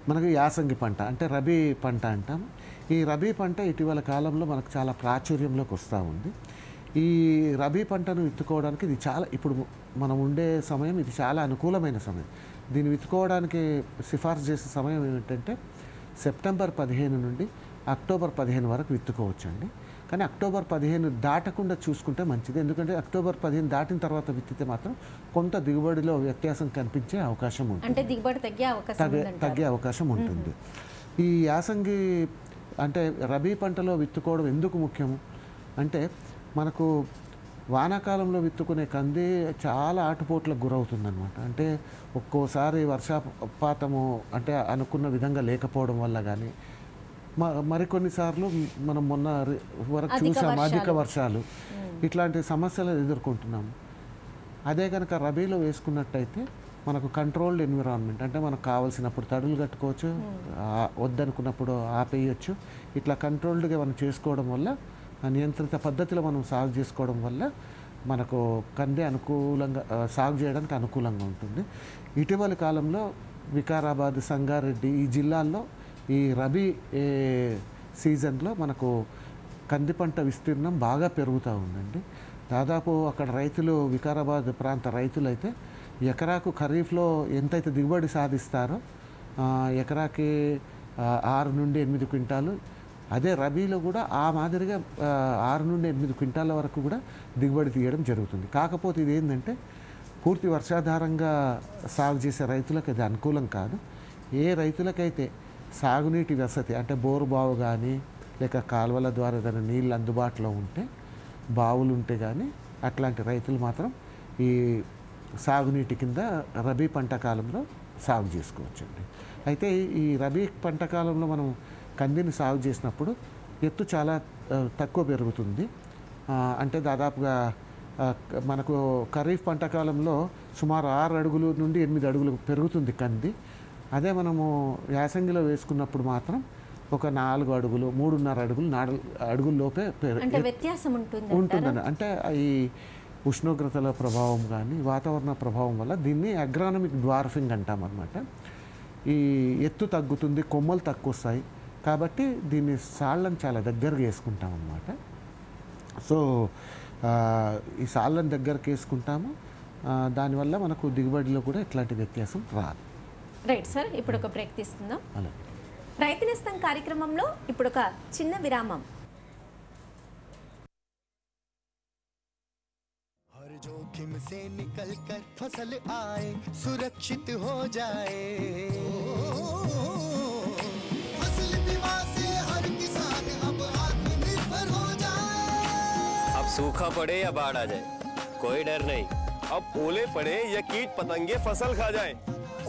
మనకు యాసంగి పంట అంటే రబీ పంట అంటాం. ఈ రబీ పంట ఇటీవల కాలంలో మనకు చాలా ప్రాచుర్యంలోకి వస్తూ ఉంది. ఈ రబీ పంటను విత్తుకోవడానికి ఇది చాలా ఇప్పుడు మనం ఉండే సమయం ఇది చాలా అనుకూలమైన సమయం. దీన్ని విత్తుకోవడానికి సిఫార్సు చేసే సమయం ఏమిటంటే సెప్టెంబర్ 15 నుండి అక్టోబర్ 15 వరకు విత్తుకోవచ్చండి. కానీ అక్టోబర్ 15 దాటకుండా చూసుకుంటే మంచిది. ఎందుకంటే అక్టోబర్ 15 దాటిన తర్వాత విత్తితే మాత్రం కొంత దిగుబడిలో వ్యత్యాసం కనిపించే అవకాశం ఉంటుంది. అంటే దిగుబడి తగ్గే అవకాశం ఉంటుంది. ఈ యాసంగి అంటే రబీ పంటలో విత్తుకోవడం ఎందుకు ముఖ్యము అంటే మనకు వానాకాలంలో విత్తుకునే కంది చాలా ఆటుపోట్లకు గురవుతుందన్నమాట. అంటే ఒక్కోసారి వర్షపాతము అంటే అనుకున్న విధంగా లేకపోవడం వల్ల కానీ మరికొన్నిసార్లు మనం మొన్న వరకు చూసాము అధిక వర్షాలు ఇట్లాంటి సమస్యలు ఎదుర్కొంటున్నాము. అదే కనుక రబీలో వేసుకున్నట్టయితే మనకు కంట్రోల్డ్ ఎన్విరాన్మెంట్ అంటే మనకు కావాల్సినప్పుడు తడులు కట్టుకోవచ్చు, వద్దనుకున్నప్పుడు ఆపేయచ్చు. ఇట్లా కంట్రోల్డ్గా మనం చేసుకోవడం వల్ల నియంత్రిత పద్ధతిలో మనం సాగు చేసుకోవడం వల్ల మనకు కంది అనుకూలంగా సాగు చేయడానికి అనుకూలంగా ఉంటుంది. ఇటీవలి కాలంలో వికారాబాద్, సంగారెడ్డి ఈ జిల్లాల్లో ఈ రబీ సీజన్లో మనకు కంది పంట విస్తీర్ణం బాగా పెరుగుతూ ఉందండి. దాదాపు అక్కడ రైతులు వికారాబాద్ ప్రాంత రైతులైతే ఎకరాకు ఖరీఫ్లో ఎంతైతే దిగుబడి సాధిస్తారో ఎకరాకి 6 నుండి 8 క్వింటాలు అదే రబీలో కూడా ఆ మాదిరిగా 6 నుండి 8 క్వింటాల వరకు కూడా దిగుబడి తీయడం జరుగుతుంది. కాకపోతే ఇది ఏంటంటే పూర్తి వర్షాధారంగా సాగు చేసే రైతులకు అది అనుకూలం కాదు. ఏ రైతులకైతే సాగునీటి వసతి అంటే బోరు బావు కానీ లేక కాలువల ద్వారా ఏదైనా నీళ్ళు అందుబాటులో ఉంటే, బావులు ఉంటే కానీ అట్లాంటి రైతులు మాత్రం ఈ సాగునీటి కింద రబీ పంట కాలంలో సాగు చేసుకోవచ్చండి. అయితే ఈ రబీ పంట కాలంలో మనం కందిని సాగు చేసినప్పుడు ఎత్తు చాలా తక్కువ పెరుగుతుంది. అంటే దాదాపుగా మనకు ఖరీఫ్ పంట కాలంలో సుమారు 6 అడుగులు నుండి 8 అడుగులు పెరుగుతుంది కంది. అదే మనము యాసంగిలో వేసుకున్నప్పుడు మాత్రం ఒక 4 అడుగులు 3.5 అడుగులు 4 అడుగుల లోపే వ్యత్యాసం ఉంటుందని. అంటే ఈ ఉష్ణోగ్రతల ప్రభావం కానీ వాతావరణ ప్రభావం వల్ల దీన్ని అగ్రానమిక్ డ్వార్ఫింగ్ అంటాం అన్నమాట. ఈ ఎత్తు తగ్గుతుంది, కొమ్మలు తక్కువ వస్తాయి, కాబట్టి దీన్ని సాళ్ళని చాలా దగ్గరగా వేసుకుంటాం అన్నమాట. సో ఈ సాళ్ళని దగ్గరకు వేసుకుంటాము, దానివల్ల మనకు దిగుబడిలో కూడా ఎట్లాంటి వ్యత్యాసం రాదు. రైట్ సార్, ఇప్పుడు ఒక బ్రేక్ తీసుకుందాం. అలాగే రైతు నేస్తం కార్యక్రమంలో ఇప్పుడు ఒక చిన్న విరామం. हर जोखिम से निकल कर फसल आए, सुरक्षित हो जाए। फसल बीमा से हर किसान अब आत्मनिर्भर हो जाए। अब सूखा पड़े या बाढ़ आ जाए कोई डर नहीं, अब ओले पड़े या कीट पतंगे फसल खा जाए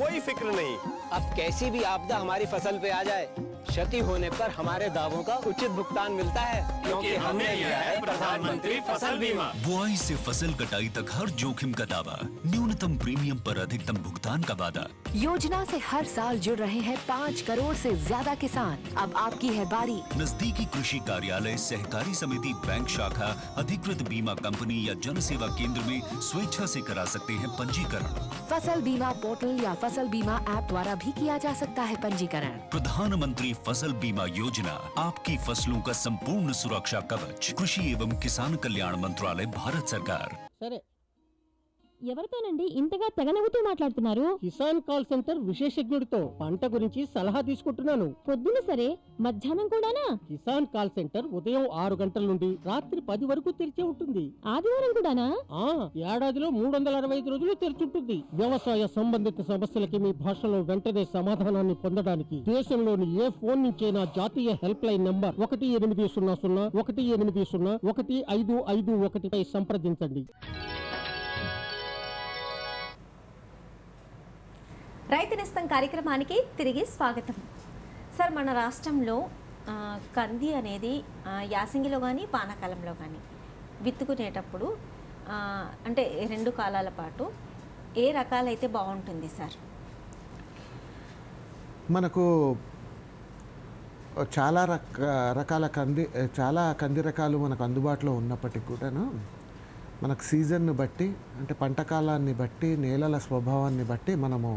कोई फिक्र नहीं। अब कैसी भी आपदा हमारी फसल पे आ जाए, क्षति होने पर हमारे दावों का उचित भुगतान मिलता है, क्योंकि हमने लिया है प्रधानमंत्री फसल बीमा। बुआई से फसल कटाई तक हर जोखिम का दावा, न्यूनतम प्रीमियम पर अधिकतम भुगतान का वादा। योजना से हर साल जुड़ रहे हैं 5 करोड़ से ज्यादा किसान। अब आपकी है बारी। नजदीकी कृषि कार्यालय, सहकारी समिति, बैंक शाखा, अधिकृत बीमा कंपनी या जन सेवा केंद्र में स्वेच्छा से करा सकते हैं पंजीकरण। फसल बीमा पोर्टल या फसल बीमा ऐप द्वारा भी किया जा सकता है पंजीकरण। प्रधानमंत्री फसल बीमा योजना, आपकी फसलों का संपूर्ण सुरक्षा कवच। कृषि एवं किसान कल्याण मंत्रालय, भारत सरकार। సరే, ఎవరితోనండి ఇంతగా తెగనవ్వుతూ మాట్లాడుతున్నారు? కిసాన్ కాల్ సెంటర్ విశేషజ్ఞుడితో పంట గురించి సలహా తీసుకుంటున్నాను. పొద్దున సరే, మధ్యాహ్నం కూడానా? కిసాన్ కాల్ సెంటర్ ఉదయం 6 గంటల నుండి రాత్రి 10 వరకు తెరిచే ఉంటుంది. ఆదివారం కూడానా? ఏడాదిలో 365 రోజులు తెరిచుంటుంది. వ్యవసాయ సంబంధిత సమస్యలకి మీ భాషలో వెంటనే సమాధానాన్ని పొందడానికి దేశంలోని ఏ ఫోన్ నుంచైనా జాతీయ హెల్ప్ లైన్ నంబర్ 1800 పై సంప్రదించండి. రైతు నేస్తం కార్యక్రమానికి తిరిగి స్వాగతం. సార్, మన రాష్ట్రంలో కంది అనేది యాసంగిలో కానీ వానాకాలంలో కానీ విత్తుకునేటప్పుడు అంటే 2 కాలాల పాటు ఏ రకాలైతే బాగుంటుంది సార్? మనకు చాలా రకాల కంది రకాలు మనకు అందుబాటులో ఉన్నప్పటికీ కూడాను మనకు సీజన్ను బట్టి అంటే పంట కాలాన్ని బట్టి నేలల స్వభావాన్ని బట్టి మనము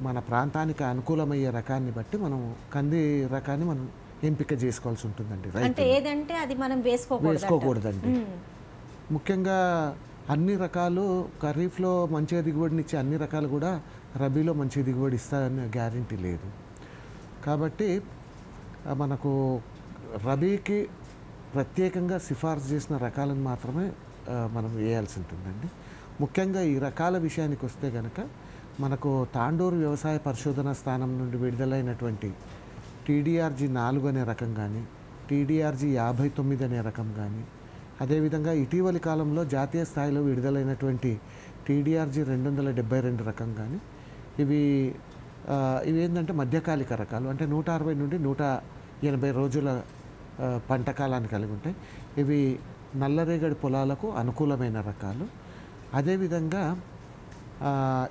మన ప్రాంతానికి అనుకూలమయ్యే రకాన్ని బట్టి మనం కంది రకాన్ని మనం ఎంపిక చేసుకోవాల్సి ఉంటుందండి. అంటే ఏదంటే అది మనం వేసుకోకూడదండి. ముఖ్యంగా అన్ని రకాలు ఖరీఫ్లో మంచిగా దిగుబడినిచ్చే అన్ని రకాలు కూడా రబీలో మంచి దిగుబడి ఇస్తాయని గ్యారంటీ లేదు. కాబట్టి మనకు రబీకి ప్రత్యేకంగా సిఫార్సు చేసిన రకాలను మాత్రమే మనం వేయాల్సి ఉంటుందండి. ముఖ్యంగా ఈ రకాల విషయానికి వస్తే కనుక మనకు తాండూరు వ్యవసాయ పరిశోధన స్థానం నుండి విడుదలైనటువంటి TDRG 4 అనే రకం కానీ TDRG 59 అనే రకం కానీ అదేవిధంగా ఇటీవలి కాలంలో జాతీయ స్థాయిలో విడుదలైనటువంటి TDRG 272 రకం కానీ ఇవి ఏంటంటే మధ్యకాలిక రకాలు, అంటే 160 నుండి 180 రోజుల పంట కాలాన్ని కలిగి ఉంటాయి. ఇవి నల్లరేగడి పొలాలకు అనుకూలమైన రకాలు. అదేవిధంగా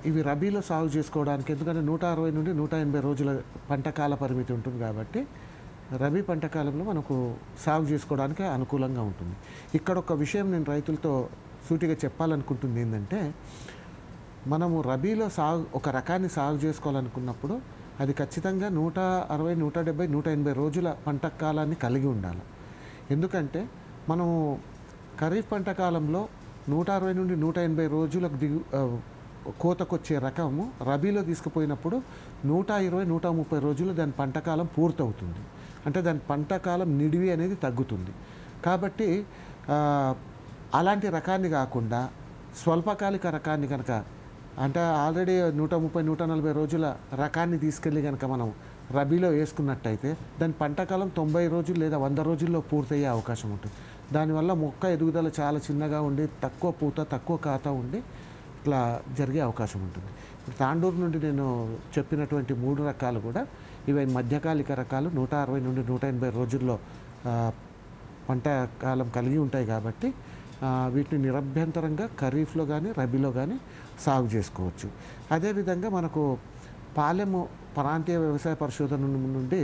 ఇవి రబీలో సాగు చేసుకోవడానికి, ఎందుకంటే 160 నుండి 180 రోజుల పంట కాల పరిమితి ఉంటుంది కాబట్టి రబీ పంట కాలంలో మనకు సాగు చేసుకోవడానికి అనుకూలంగా ఉంటుంది. ఇక్కడ ఒక విషయం నేను రైతులతో సూటిగా చెప్పాలనుకుంటుంది ఏంటంటే, మనము రబీలో ఒక రకాన్ని సాగు చేసుకోవాలనుకున్నప్పుడు అది ఖచ్చితంగా 160, 170, 180 రోజుల పంట కాలాన్ని కలిగి ఉండాలి. ఎందుకంటే మనము ఖరీఫ్ పంట కాలంలో 160 నుండి 180 రోజులకు కోతకొచ్చే రకము రబీలో తీసుకుపోయినప్పుడు 120, 130 రోజులు దాని పంట కాలం పూర్తవుతుంది. అంటే దాని పంట కాలం నిడివి అనేది తగ్గుతుంది. కాబట్టి అలాంటి రకాన్ని కాకుండా స్వల్పకాలిక రకాన్ని కనుక అంటే ఆల్రెడీ 130-140 రోజుల రకాన్ని తీసుకెళ్ళి కనుక మనం రబీలో వేసుకున్నట్టయితే దాని పంట కాలం 90 రోజులు లేదా 100 రోజుల్లో పూర్తయ్యే అవకాశం ఉంటుంది. దానివల్ల మొక్క ఎదుగుదల చాలా చిన్నగా ఉండి తక్కువ పూత తక్కువ కాత ఉండి ఇట్లా జరిగే అవకాశం ఉంటుంది. ఇప్పుడు తాండూరు నుండి నేను చెప్పినటువంటి 3 రకాలు కూడా ఇవి మధ్యకాలిక రకాలు 160 నుండి 180 రోజుల్లో పంట కాలం కలిగి ఉంటాయి. కాబట్టి వీటిని నిరభ్యంతరంగా ఖరీఫ్లో కానీ రబీలో కానీ సాగు చేసుకోవచ్చు. అదేవిధంగా మనకు పాలెము ప్రాంతీయ వ్యవసాయ పరిశోధన నుండి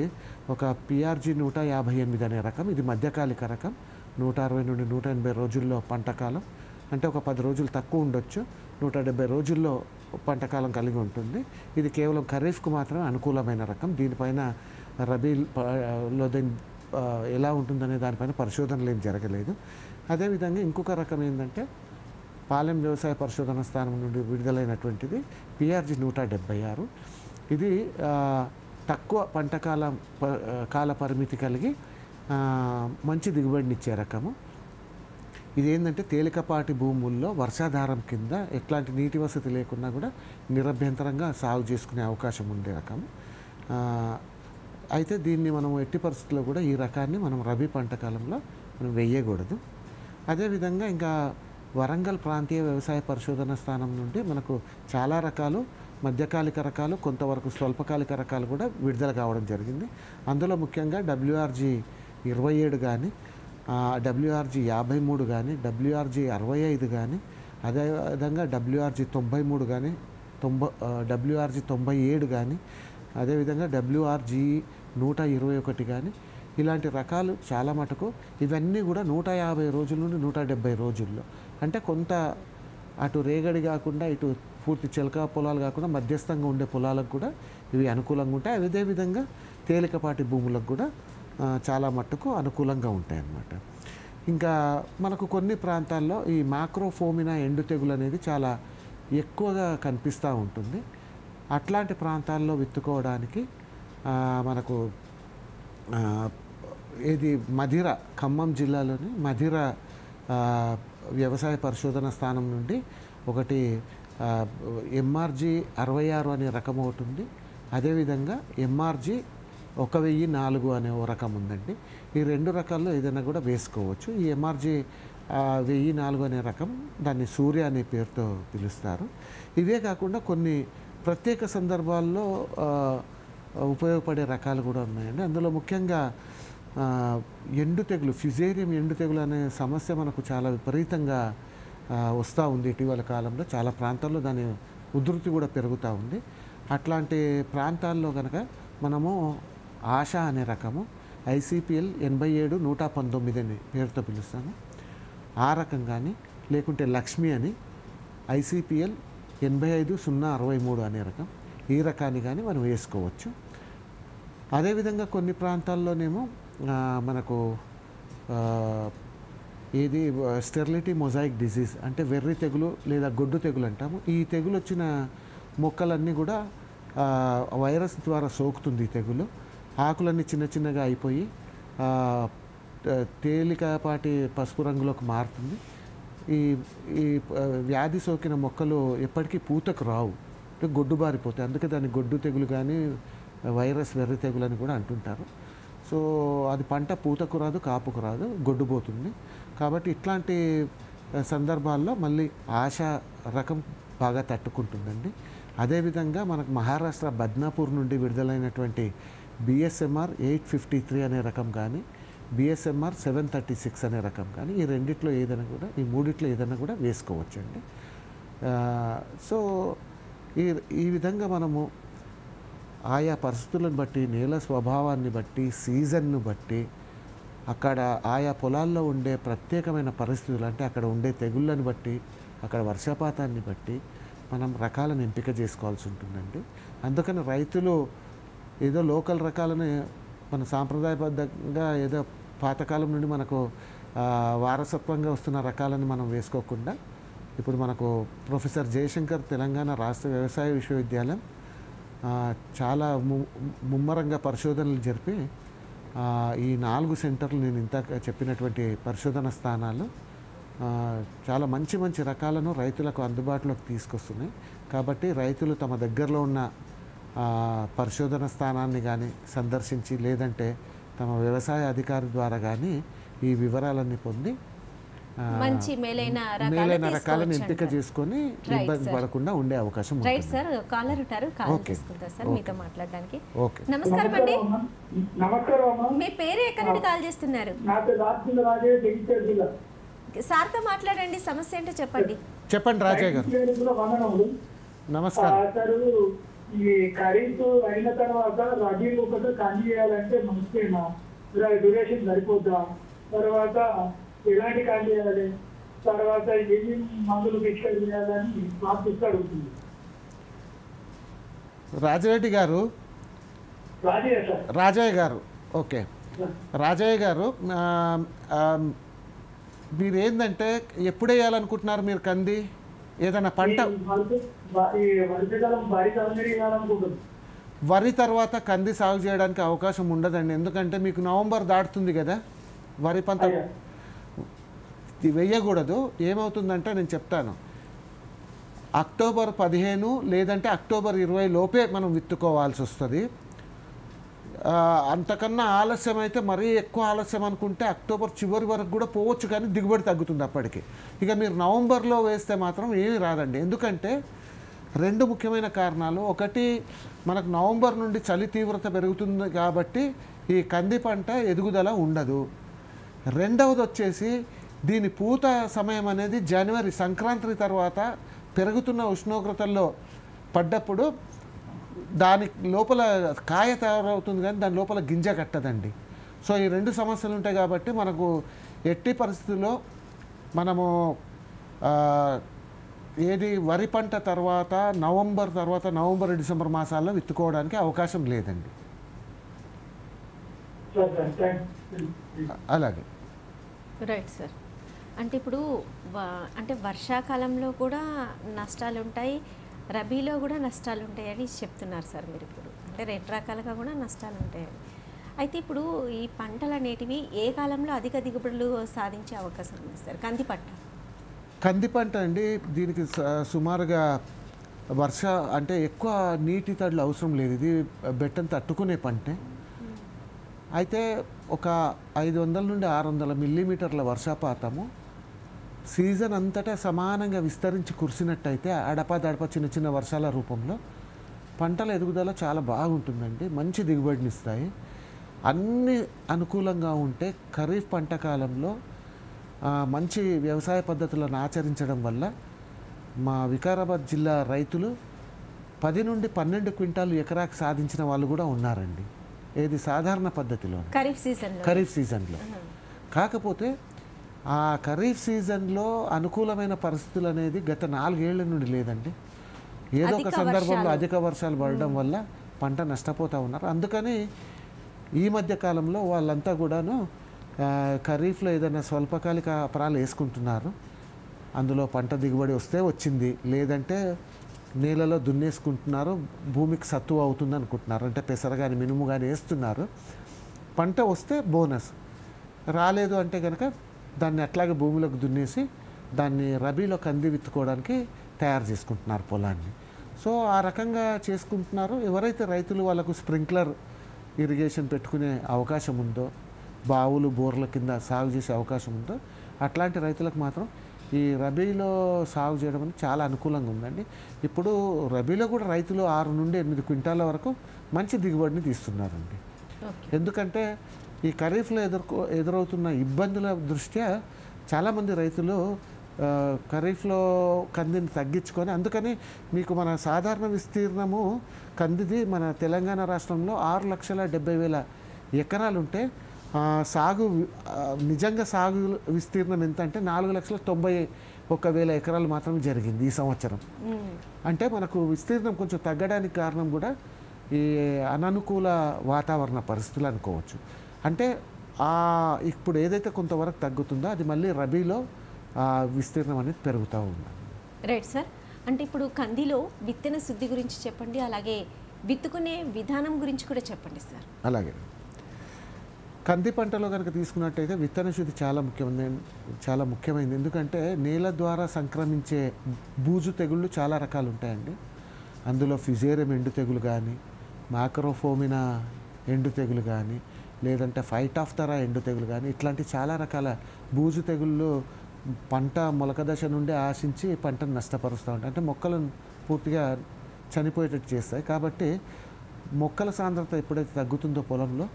ఒక PRG 158 అనే రకం, ఇది మధ్యకాలిక రకం, 160 నుండి 180 రోజుల్లో పంట కాలం, అంటే ఒక 10 రోజులు తక్కువ ఉండొచ్చు, 170 రోజుల్లో పంట కాలం కలిగి ఉంటుంది. ఇది కేవలం ఖరీఫ్కు మాత్రమే అనుకూలమైన రకం. దీనిపైన రబీలో దీని ఎలా ఉంటుందనే దానిపైన పరిశోధనలు ఏం జరగలేదు. అదేవిధంగా ఇంకొక రకం ఏంటంటే పాలెం వ్యవసాయ పరిశోధన స్థానం నుండి విడుదలైనటువంటిది PRG 176. ఇది తక్కువ పంట కాల పరిమితి కలిగి మంచి దిగుబడినిచ్చే రకము. ఇది ఏంటంటే తేలికపాటి భూముల్లో వర్షాధారం కింద ఎట్లాంటి నీటి వసతి లేకున్నా కూడా నిరభ్యంతరంగా సాగు చేసుకునే అవకాశం ఉండే రకం. అయితే దీన్ని మనం ఎట్టి పరిస్థితుల్లో కూడా ఈ రకాన్ని మనం రబీ పంట కాలంలో మనం వేయకూడదు. అదేవిధంగా ఇంకా వరంగల్ ప్రాంతీయ వ్యవసాయ పరిశోధన స్థానం నుండి మనకు చాలా రకాలు మధ్యకాలిక రకాలు, కొంతవరకు స్వల్పకాలిక రకాలు కూడా విడుదల కావడం జరిగింది. అందులో ముఖ్యంగా WRG 27 కానీ, WRG 53 కానీ, WRG 65 కానీ, అదేవిధంగా WRG 93 కానీ, WRG 97 కానీ, అదేవిధంగా WRG 121 కానీ, ఇలాంటి రకాలు చాలా మటుకు ఇవన్నీ కూడా 150 రోజుల నుండి 170 రోజుల్లో, అంటే కొంత అటు రేగడి కాకుండా ఇటు పూర్తి చిలక పొలాలు కాకుండా మధ్యస్థంగా ఉండే పొలాలకు కూడా ఇవి అనుకూలంగా ఉంటాయి. అదేవిధంగా తేలికపాటి భూములకు కూడా చాలా మట్టుకు అనుకూలంగా ఉంటాయి అన్నమాట. ఇంకా మనకు కొన్ని ప్రాంతాల్లో ఈ మాక్రోఫోమినా ఎండు తెగులు అనేది చాలా ఎక్కువగా కనిపిస్తూ ఉంటుంది. అట్లాంటి ప్రాంతాల్లో విత్తుకోవడానికి మనకు ఇది మధిర, ఖమ్మం జిల్లాలోని మధిర వ్యవసాయ పరిశోధన స్థానం నుండి ఒకటి MRG 66 అనే రకం ఒకటి ఉంది. అదేవిధంగా MRG 1004 అనే ఓ రకం ఉందండి. ఈ 2 రకాల్లో ఏదైనా కూడా వేసుకోవచ్చు. ఈ MRG 1004 అనే రకం దాన్ని సూర్య అనే పేరుతో పిలుస్తారు. ఇవే కాకుండా కొన్ని ప్రత్యేక సందర్భాల్లో ఉపయోగపడే రకాలు కూడా ఉన్నాయండి. అందులో ముఖ్యంగా ఎండు తెగులు, ఫ్యుజేరియం ఎండు తెగులు అనే సమస్య మనకు చాలా విపరీతంగా వస్తూ ఉంది ఇటీవల కాలంలో. చాలా ప్రాంతాల్లో దాని ఉధృతి కూడా పెరుగుతూ ఉంది. అట్లాంటి ప్రాంతాల్లో కనుక మనము ఆశ అనే రకము ICPL 87-119 అనే పేరుతో పిలుస్తాము, ఆ రకం కానీ, లేకుంటే లక్ష్మి అని ICPL 85-063 అనే రకం, ఈ రకాన్ని కానీ మనం వేసుకోవచ్చు. అదేవిధంగా కొన్ని ప్రాంతాల్లోనేమో మనకు ఏది స్టెరిలిటీ మొజాయిక్ డిసీజ్ అంటే వెర్రి తెగులు లేదా గొడ్డు తెగులు అంటాము. ఈ తెగులు వచ్చిన మొక్కలన్నీ కూడా వైరస్ ద్వారా సోకుతుంది. ఈ తెగులు ఆకులన్నీ చిన్న చిన్నగా అయిపోయి తేలికపాటి పసుపు రంగులోకి మారుతుంది. ఈ వ్యాధి సోకిన మొక్కలు ఎప్పటికీ పూతకు రావు, గొడ్డుబారిపోతాయి. అందుకే దాన్ని గొడ్డు తెగులు కానీ వైరస్ వెర్రి తెగులు అని కూడా అంటుంటారు. సో అది పంట పూతకు రాదు, కాపుకు రాదు, గొడ్డుపోతుంది. కాబట్టి ఇట్లాంటి సందర్భాల్లో మళ్ళీ ఆశ రకం బాగా తట్టుకుంటుందండి. అదేవిధంగా మనకు మహారాష్ట్ర బద్నాపూర్ నుండి విడుదలైనటువంటి BSMR 853 అనే రకం కానీ, BSMR 736 అనే రకం కానీ, ఈ రెండిట్లో ఏదైనా కూడా, ఈ మూడిట్లో ఏదైనా కూడా వేసుకోవచ్చండి. సో ఈ విధంగా మనము ఆయా పరిస్థితులను బట్టి, నేల స్వభావాన్ని బట్టి, సీజన్ను బట్టి, అక్కడ ఆయా పొలాల్లో ఉండే ప్రత్యేకమైన పరిస్థితులు అంటే అక్కడ ఉండే తెగుళ్ళని బట్టి, అక్కడ వర్షపాతాన్ని బట్టి మనం రకాలను ఎంపిక చేసుకోవాల్సి ఉంటుందండి. అందుకని రైతులు ఏదో లోకల్ రకాలని మన సాంప్రదాయబద్ధంగా ఏదో పాతకాలం నుండి మనకు వారసత్వంగా వస్తున్న రకాలను మనం వేసుకోకుండా, ఇప్పుడు మనకు ప్రొఫెసర్ జయశంకర్ తెలంగాణ రాష్ట్ర వ్యవసాయ విశ్వవిద్యాలయం చాలా ముమ్మరంగా పరిశోధనలు జరిపి ఈ 4 సెంటర్లు నేను ఇంత చెప్పినటువంటి పరిశోధన స్థానాలు చాలా మంచి మంచి రకాలను రైతులకు అందుబాటులోకి తీసుకొస్తున్నాయి. కాబట్టి రైతులు తమ దగ్గరలో ఉన్న పరిశోధన స్థానాన్ని కానీ సందర్శించి లేదంటే తమ వ్యవసాయ అధికారి ద్వారా కానీ ఈ వివరాలన్నీ పొంది మంచి మేలైన రకాలను ఎంపిక చేసుకొని ఇబ్బంది పడకుండా ఉండే అవకాశం ఉంది. రైట్ సార్, కాలర్ ఉంటారు, కాల్ తీసుకుంటారు సార్ మీతో మాట్లాడడానికి. నమస్కారం అండి. మీ పేరు ఎక్కడి నుండి కాల్ చేస్తున్నారు? సార్తో మాట్లాడండి, సమస్య ఏంటో చెప్పండి. చెప్పండి రాజయ్య గారు. నమస్కారం. ఈ ఖరీఫ్ అయిన తర్వాత రబీ ఒకటి కంది చేయాలంటే మంచిగా డ్యూరేషన్ సరిపోద్దా, తర్వాత ఎలాంటి కంది చేయాలి, తర్వాత ఎన్ని మందులు పిచికారీ చేయాలని మాకు అడుగుతుంది. రాజరెడ్డి గారు, రాజయ్య గారు, ఓకే రాజయ్య గారు, మీరు ఏంటంటే ఎప్పుడు వేయాలనుకుంటున్నారు మీరు కంది? ఏదైనా పంట వరి తర్వాత కంది సాగు చేయడానికి అవకాశం ఉండదండి. ఎందుకంటే మీకు నవంబర్ దాటుతుంది కదా, వరి పంట వేయకూడదు. ఏమవుతుందంటే నేను చెప్తాను, అక్టోబర్ 15 లేదంటే అక్టోబర్ 20 లోపే మనం విత్తుకోవాల్సి వస్తుంది. అంతకన్నా ఆలస్యం అయితే మరీ ఎక్కువ ఆలస్యం అనుకుంటే అక్టోబర్ చివరి వరకు కూడా పోవచ్చు, కానీ దిగుబడి తగ్గుతుంది అప్పటికి. ఇక మీరు నవంబర్లో వేస్తే మాత్రం ఏమీ రాదండి. ఎందుకంటే 2 ముఖ్యమైన కారణాలు. ఒకటి, మనకు నవంబర్ నుండి చలి తీవ్రత పెరుగుతుంది కాబట్టి ఈ కంది పంట ఎదుగుదల ఉండదు. రెండవది వచ్చేసి దీని పూత సమయం అనేది జనవరి సంక్రాంతి తర్వాత పెరుగుతున్న ఉష్ణోగ్రతల్లో పడ్డప్పుడు దాని లోపల కాయ తయారవుతుంది, కానీ దాని లోపల గింజ కట్టదండి. సో ఈ 2 సమస్యలు ఉంటాయి కాబట్టి మనకు ఎట్టి పరిస్థితుల్లో మనము ఏది వరి పంట తర్వాత నవంబర్ డిసెంబర్ మాసాల్లో విత్తుకోవడానికి అవకాశం లేదండి. అలాగే రైట్ సార్. అంటే ఇప్పుడు అంటే వర్షాకాలంలో కూడా నష్టాలు ఉంటాయి, రబీలో కూడా నష్టాలు ఉంటాయని చెప్తున్నారు సార్ మీరు. ఇప్పుడు అంటే 2 రకాలుగా కూడా నష్టాలు ఉంటాయని. అయితే ఇప్పుడు ఈ పంటలు అనేటివి ఏ కాలంలో అధిక దిగుబడులు సాధించే అవకాశం ఉంది సార్? కంది పంట అండి, దీనికి సుమారుగా అంటే ఎక్కువ నీటి తడులు అవసరం లేదు. ఇది బెట్టను తట్టుకునే పంటే. అయితే ఒక 500 నుండి 600 మిల్లీమీటర్ల వర్షపాతము సీజన్ అంతటా సమానంగా విస్తరించి కురిసినట్టయితే అడపదడప చిన్న చిన్న వర్షాల రూపంలో పంటల ఎదుగుదల చాలా బాగుంటుందండి, మంచి దిగుబడినిస్తాయి. అన్ని అనుకూలంగా ఉంటే ఖరీఫ్ పంట కాలంలో మంచి వ్యవసాయ పద్ధతులను ఆచరించడం వల్ల మా వికారాబాద్ జిల్లా రైతులు 10 నుండి 12 క్వింటాలు ఎకరాకు సాధించిన వాళ్ళు కూడా ఉన్నారండి. ఏది సాధారణ పద్ధతిలో ఖరీఫ్ సీజన్లో. కాకపోతే ఆ ఖరీఫ్ సీజన్లో అనుకూలమైన పరిస్థితులు అనేది గత 4 ఏళ్ల నుండి లేదండి. ఏదో ఒక సందర్భంలో అధిక వర్షాలు పడడం వల్ల పంట నష్టపోతూ ఉన్నారు. అందుకని ఈ మధ్య కాలంలో వాళ్ళంతా కూడాను ఖరీఫ్లో ఏదైనా స్వల్పకాలిక అపరాలు వేసుకుంటున్నారు. అందులో పంట దిగుబడి వస్తే వచ్చింది, లేదంటే నేలలో దున్నేసుకుంటున్నారు, భూమికి సత్తువ అవుతుంది అనుకుంటున్నారు. అంటే పెసర కానీ మినుము కానీ వేస్తున్నారు. పంట వస్తే బోనస్, రాలేదు అంటే కనుక దాన్ని అట్లాగే భూమిలోకి దున్నేసి దాన్ని రబీలో కంది విత్తుకోవడానికి తయారు చేసుకుంటున్నారు పొలాన్ని. సో ఆ రకంగా చేసుకుంటున్నారు. ఎవరైతే రైతులు వాళ్ళకు స్ప్రింక్లర్ ఇరిగేషన్ పెట్టుకునే అవకాశం ఉందో, బావులు బోర్ల కింద సాగు చేసే అవకాశం ఉందో అట్లాంటి రైతులకు మాత్రం ఈ రబీలో సాగు చేయడం అనేది చాలా అనుకూలంగా ఉందండి. ఇప్పుడు రబీలో కూడా రైతులు 6 నుండి 8 క్వింటాల వరకు మంచి దిగుబడిని తీస్తున్నారండి. ఎందుకంటే ఈ ఖరీఫ్లో ఎదురవుతున్న ఇబ్బందుల దృష్ట్యా చాలామంది రైతులు ఖరీఫ్లో కందిని తగ్గించుకొని, అందుకని మీకు మన సాధారణ విస్తీర్ణము కందిది మన తెలంగాణ రాష్ట్రంలో 6,70,000 ఎకరాలు ఉంటే నిజంగా సాగు విస్తీర్ణం ఎంత అంటే 4,91,000 ఎకరాలు మాత్రమే జరిగింది ఈ సంవత్సరం. అంటే మనకు విస్తీర్ణం కొంచెం తగ్గడానికి కారణం కూడా ఈ అననుకూల వాతావరణ పరిస్థితులు అనుకోవచ్చు. అంటే ఇప్పుడు ఏదైతే కొంతవరకు తగ్గుతుందో అది మళ్ళీ రబీలో విస్తీర్ణం అనేది పెరుగుతూ ఉంది. Right sir. అంటే ఇప్పుడు కందిలో విత్తన శుద్ధి గురించి చెప్పండి, అలాగే విత్తుకునే విధానం గురించి కూడా చెప్పండి సార్. అలాగే కంది పంటలో కనుక తీసుకున్నట్టయితే విత్తన శుద్ధి చాలా ముఖ్యమైనది. ఎందుకంటే నేల ద్వారా సంక్రమించే బూజు తెగుళ్ళు చాలా రకాలు ఉంటాయండి. అందులో ఫిజేరియం ఎండు తెగులు కానీ, మ్యాక్రోఫోమినా ఎండు తెగులు కానీ, లేదంటే ఫైటాఫ్థరా ఎండు తెగులు కానీ, ఇట్లాంటి చాలా రకాల బూజు తెగుళ్ళు పంట మొలక దశ నుండి ఆశించి పంటను నష్టపరుస్తూ ఉంటాయి. అంటే మొక్కలను పూర్తిగా చనిపోయేటట్టు చేస్తాయి. కాబట్టి మొక్కల సాంద్రత ఎప్పుడైతే తగ్గుతుందో పొలంలో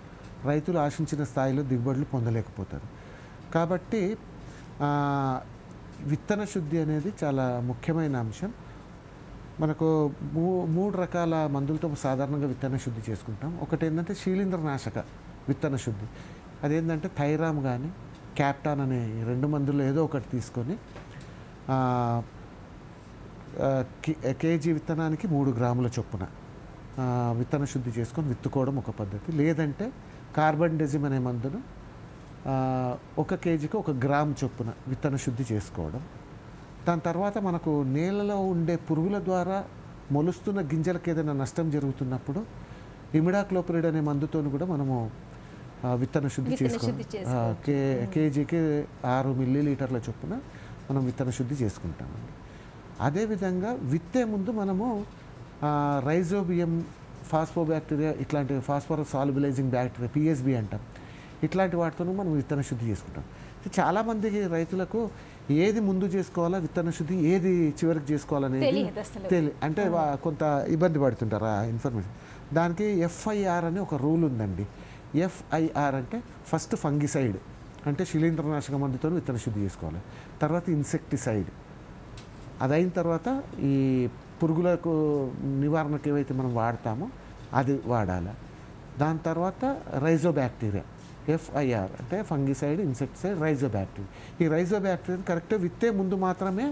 రైతులు ఆశించిన స్థాయిలో దిగుబడులు పొందలేకపోతారు. కాబట్టి విత్తన శుద్ధి అనేది చాలా ముఖ్యమైన అంశం. మనకు మూడు రకాల మందులతో సాధారణంగా విత్తన శుద్ధి చేసుకుంటాం. ఒకటి ఏంటంటే శీలింద్రనాశక విత్తన శుద్ధి. అదేంటంటే థైరామ్ కానీ క్యాప్టాన్ అనే 2 మందుల్లో ఏదో ఒకటి తీసుకొని కేజీ విత్తనానికి 3 గ్రాముల చొప్పున విత్తన శుద్ధి చేసుకొని విత్తుకోవడం ఒక పద్ధతి. లేదంటే కార్బండెజిమ్ అనే మందును 1 కేజీకి 1 గ్రామ్ చొప్పున విత్తన శుద్ధి చేసుకోవడం. దాని తర్వాత మనకు నేలలో ఉండే పురుగుల ద్వారా మొలుస్తున్న గింజలకు ఏదైనా నష్టం జరుగుతున్నప్పుడు ఇమిడాక్లోపిరిడ్ అనే మందుతో కూడా మనము విత్తన శుద్ధి చేసుకోవాలి. కేజీకి 6 మిల్లీలీటర్ల చొప్పున మనం విత్తన శుద్ధి చేసుకుంటామండి. అదేవిధంగా విత్తే ముందు మనము రైజోబియం, ఫాస్ఫోబ్యాక్టీరియా, ఇట్లాంటి ఫాస్ఫరస్ సాల్యుబిలైజింగ్ బ్యాక్టీరియా పిఎస్బి అంటాం, ఇట్లాంటి వాటితో మనం విత్తన శుద్ధి చేసుకుంటాం. చాలామందికి రైతులకు ఏది ముందు చేసుకోవాలా విత్తన శుద్ధి, ఏది చివరికి చేసుకోవాలనేది అంటే కొంత ఇబ్బంది పడుతుంటారు ఆ ఇన్ఫర్మేషన్. దానికి ఎఫ్ఐఆర్ అని ఒక రూల్ ఉందండి. ఎఫ్ఐఆర్ అంటే ఫస్ట్ ఫంగిసైడ్ అంటే శిలీంద్రనాశక మందుతో విత్తన శుద్ధి చేసుకోవాలి. తర్వాత ఇన్సెక్టిసైడ్, అదైన తర్వాత ఈ పురుగులకు నివారణకు ఏవైతే మనం వాడతామో అది వాడాలి. దాని తర్వాత రైజోబ్యాక్టీరియా, ఎఫ్ఐఆర్ అంటే ఫంగిసైడ్, ఇన్సెక్టిసైడ్, రైజోబ్యాక్టీరియా. ఈ రైజోబ్యాక్టీరియా కరెక్ట్గా విత్తే ముందు మాత్రమే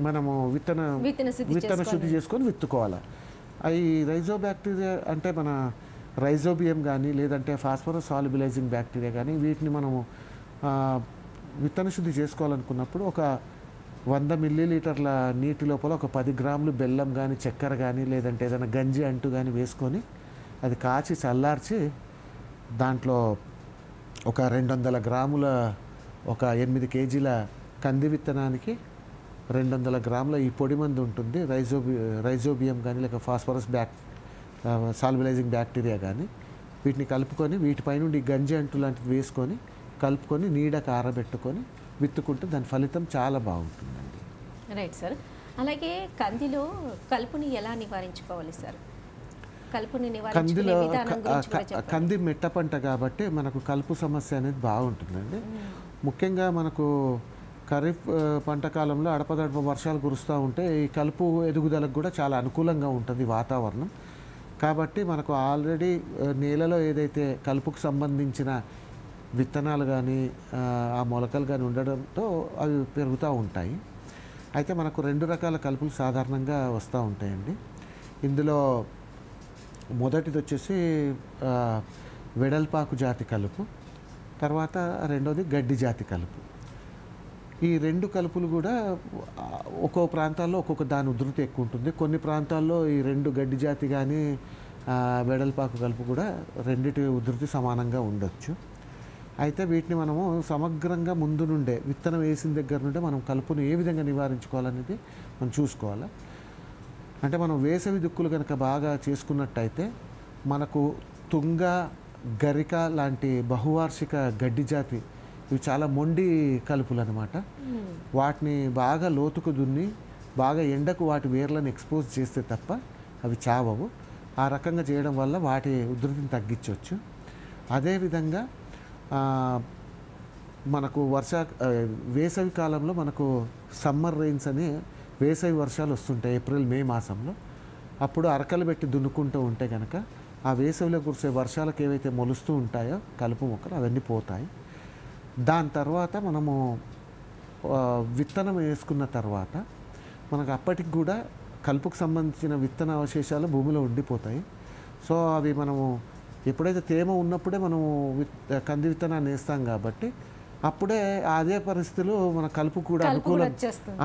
మనము విత్తన శుద్ధి చేసుకొని విత్తుకోవాలి. ఈ రైజోబ్యాక్టీరియా అంటే మన రైజోబియం కానీ లేదంటే ఫాస్ఫరస్ సాల్యుబిలైజింగ్ బ్యాక్టీరియా కానీ వీటిని మనము విత్తన శుద్ధి చేసుకోవాలనుకున్నప్పుడు ఒక 100 మిల్లీలీటర్ల నీటి లోపల ఒక 10 గ్రాములు బెల్లం కానీ చక్కెర కానీ లేదంటే ఏదైనా గంజి అంటూ కానీ వేసుకొని అది కాచి చల్లార్చి దాంట్లో ఒక 200 గ్రాముల ఒక 8 కేజీల కంది విత్తనానికి 200 గ్రాముల ఈ పొడి మందు ఉంటుంది. రైజోబియం కానీ లేక ఫాస్ఫరస్ సాల్యుబిలైజింగ్ బ్యాక్టీరియా కానీ వీటిని కలుపుకొని వీటిపై నుండి గంజి అంటు లాంటివి వేసుకొని కలుపుకొని నీడకు ఆరబెట్టుకొని విత్తుకుంటే దాని ఫలితం చాలా బాగుంటుందండి. Right sir. అలాగే కందిలో కలుపుని ఎలా నివారించుకోవాలి సార్? కందిలో కంది మెట్ట పంట కాబట్టి మనకు కలుపు సమస్య అనేది బాగుంటుందండి. ముఖ్యంగా మనకు ఖరీఫ్ పంట కాలంలో అడపదడప వర్షాలు కురుస్తూ ఉంటే ఈ కలుపు ఎదుగుదలకు కూడా చాలా అనుకూలంగా ఉంటుంది వాతావరణం. కాబట్టి మనకు ఆల్రెడీ నేలలో ఏదైతే కలుపుకు సంబంధించిన విత్తనాలు కానీ ఆ మొలకలు కానీ ఉండడంతో అవి పెరుగుతూ ఉంటాయి. అయితే మనకు 2 రకాల కలుపులు సాధారణంగా వస్తూ ఉంటాయండి. ఇందులో మొదటిది వచ్చేసి వెడల్పాకు జాతి కలుపు, తర్వాత రెండోది గడ్డి జాతి కలుపు. ఈ 2 కలుపులు కూడా ఒక్కో ప్రాంతాల్లో ఒక్కొక్క దాని ఉధృతి ఎక్కువ ఉంటుంది. కొన్ని ప్రాంతాల్లో ఈ 2 గడ్డి జాతి కానీ వెడల్పాకు కలుపు కూడా రెండిటి ఉధృతి సమానంగా ఉండొచ్చు. అయితే వీటిని మనము సమగ్రంగా ముందు నుండే విత్తనం వేసిన దగ్గర నుండే మనం కలుపును ఏ విధంగా నివారించుకోవాలనేది మనం చూసుకోవాలి. అంటే మనం వేసవి దుక్కులు కనుక బాగా చేసుకున్నట్టయితే మనకు తుంగ, గరిక లాంటి బహువార్షిక గడ్డి జాతి ఇవి చాలా మొండి కలుపులు అన్నమాట. వాటిని బాగా లోతుకు దున్ని బాగా ఎండకు వాటి వేర్లను ఎక్స్పోజ్ చేస్తే తప్ప అవి చావవు. ఆ రకంగా చేయడం వల్ల వాటి ఉధృతిని తగ్గించవచ్చు. అదేవిధంగా మనకు వేసవి కాలంలో మనకు సమ్మర్ రెయిన్స్ అని వేసవి వర్షాలు వస్తుంటాయి ఏప్రిల్ మే మాసంలో. అప్పుడు అరకలు పెట్టి దున్నుకుంటూ ఉంటే కనుక ఆ వేసవిలో కురిసే వర్షాలకు ఏవైతే మొలుస్తూ ఉంటాయో కలుపు మొక్కలు అవన్నీ పోతాయి. దాని తర్వాత మనము విత్తనం వేసుకున్న తర్వాత మనకు అప్పటికి కూడా కలుపుకు సంబంధించిన విత్తన అవశేషాలు భూమిలో ఉండిపోతాయి. సో అవి మనము ఎప్పుడైతే తేమ ఉన్నప్పుడే మనము కంది విత్తనాన్ని వేస్తాం కాబట్టి అప్పుడే అదే పరిస్థితులు మన కలుపు కూడా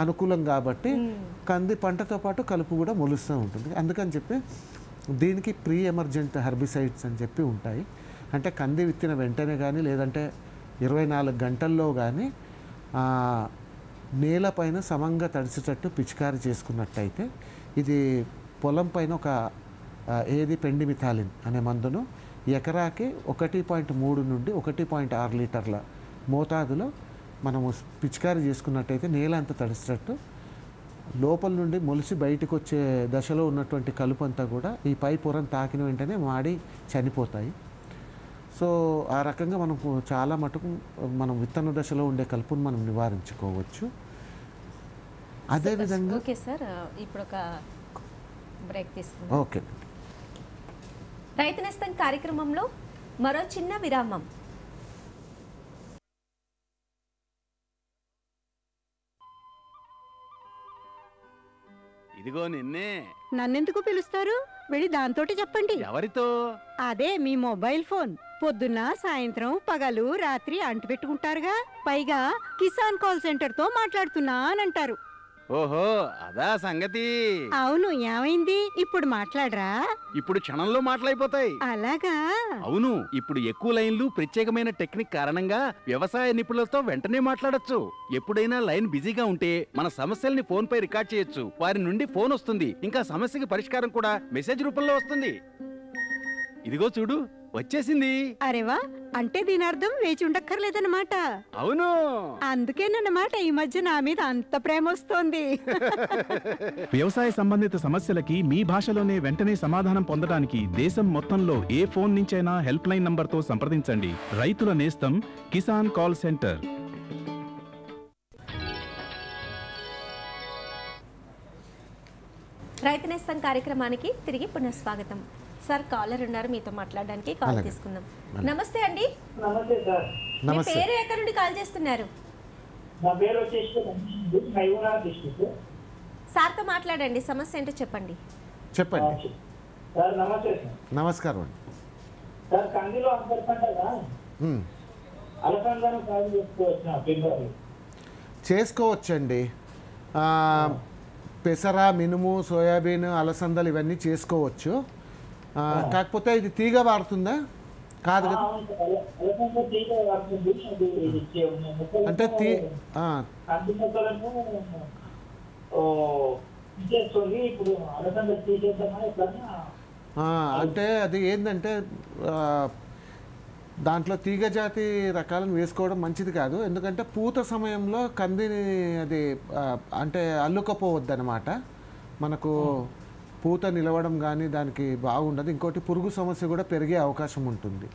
అనుకూలం కాబట్టి కంది పంటతో పాటు కలుపు కూడా మొలుస్తూ ఉంటుంది. అందుకని చెప్పి దీనికి ప్రీ ఎమర్జెంట్ హెర్బిసైడ్స్ అని చెప్పి ఉంటాయి. అంటే కంది విత్తిన వెంటనే కానీ లేదంటే 24 గంటల్లో కానీ నేలపైన సమంగా తడిసేటట్టు పిచికారి చేసుకున్నట్టయితే ఇది పొలం పైన ఒక ఏది పెండిమిథాలిన్ అనే మందును ఎకరాకి 1.3 నుండి 1.6 లీటర్ల మోతాదులో మనము పిచికారి చేసుకున్నట్టయితే నేల అంతా తడిసేటట్టు లోపల నుండి మొలిసి బయటకు వచ్చే దశలో ఉన్నటువంటి కలుపు అంతా కూడా ఈ పై పొరను తాకిన వెంటనే మాడి చనిపోతాయి. సో ఆ రకంగా మనకు చాలా మటుకు మనం విత్తన దశలో ఉండే కలుపును మనం నివారించుకోవచ్చు. అదేవిధంగా ఓకే సార్, ఇప్పుడు ఒక బ్రేక్ తీసుకుందాం. ఓకే. రైతు నేస్తం కార్యక్రమంలో మరో చిన్న విరామం. ఇదిగో నిన్నే. నన్నెందుకు పిలుస్తారు? వెళ్ళి దాంతోటి చెప్పండి. ఎవరితో? అదే మీ మొబైల్ ఫోన్. పొద్దున్న సాయంత్రం పగలు రాత్రి అంటుపెట్టుకుంటారుగా, పైగా కిసాన్ కాల్ సెంటర్ తో మాట్లాడుతున్నా అని అంటారు. ఓహో, అదా సంగతి. అవును, ఏమైంది? ఇప్పుడు మాట్లాడరా? ఇప్పుడు క్షణంలో మాటలైపోతాయి. అలాగా? అవును, ఇప్పుడు ఎక్కువ లైన్లు ప్రత్యేకమైన టెక్నిక్ కారణంగా వ్యవసాయ నిపుణులతో వెంటనే మాట్లాడొచ్చు. ఎప్పుడైనా లైన్ బిజీగా ఉంటే మన సమస్యల్ని ఫోన్ పై రికార్డ్ చేయొచ్చు. వారి నుండి ఫోన్ వస్తుంది. ఇంకా సమస్యకి పరిష్కారం కూడా మెసేజ్ రూపంలో వస్తుంది. ఇదిగో చూడు, వచ్చేసింది. అరేవా, అంటే దీని అర్థం వేచి ఉండక్కర్లేదన్నమాట. అవును, అందుకేనన్నమాట ఈ మధ్య నా మీద అంత ప్రేమ వస్తోంది. వ్యవసాయ సంబంధిత సమస్యలకి మీ భాషలోనే వెంటనే సమాధానం పొందడానికి దేశం మొత్తంలో ఏ ఫోన్ నుంచైనా హెల్ప్ లైన్ నంబర్తో సంప్రదించండి. రైతుల నేస్తం కిసాన్ కాల్ సెంటర్. రైతు నేస్తం కార్యక్రమానికి తిరిగి పునఃస్వాగతం. సార్, కాలర్ ఉన్నారు, మీతో మాట్లాడడానికి కాల్ తీసుకుందాం. నమస్తే అండి. నమస్తే సార్. మీ పేరు ఎక్కడి నుండి కాల్ చేస్తున్నారు? నా పేరు వచ్చేసి మహబూబాబాద్ డిస్ట్రిక్ట్. సార్తో మాట్లాడండి, సమస్య ఏంటో చెప్పండి. చెప్పండి సార్. నమస్తే సార్. నమస్కారం అండి. సార్, కందిలో అంతర్ పంటగా అలసందను సాగు చేసుకోవచ్చు? చేసుకోవచ్చండి. పెసర, మినుము, సోయాబీన్, అలసందలు ఇవన్నీ చేసుకోవచ్చు. కాకపోతే ఇది తీగ వాడుతుందా? కాదు కదా. అంటే అంటే అది ఏంటంటే దాంట్లో తీగ జాతి రకాలను వేసుకోవడం మంచిది కాదు. ఎందుకంటే పూత సమయంలో కందిని అది అంటే అల్లుకపోవద్దు అన్నమాట. మనకు పూత నిలవడం కానీ దానికి బాగుండదు. ఇంకోటి పురుగు సమస్య కూడా పెరిగే అవకాశం ఉంటుంది.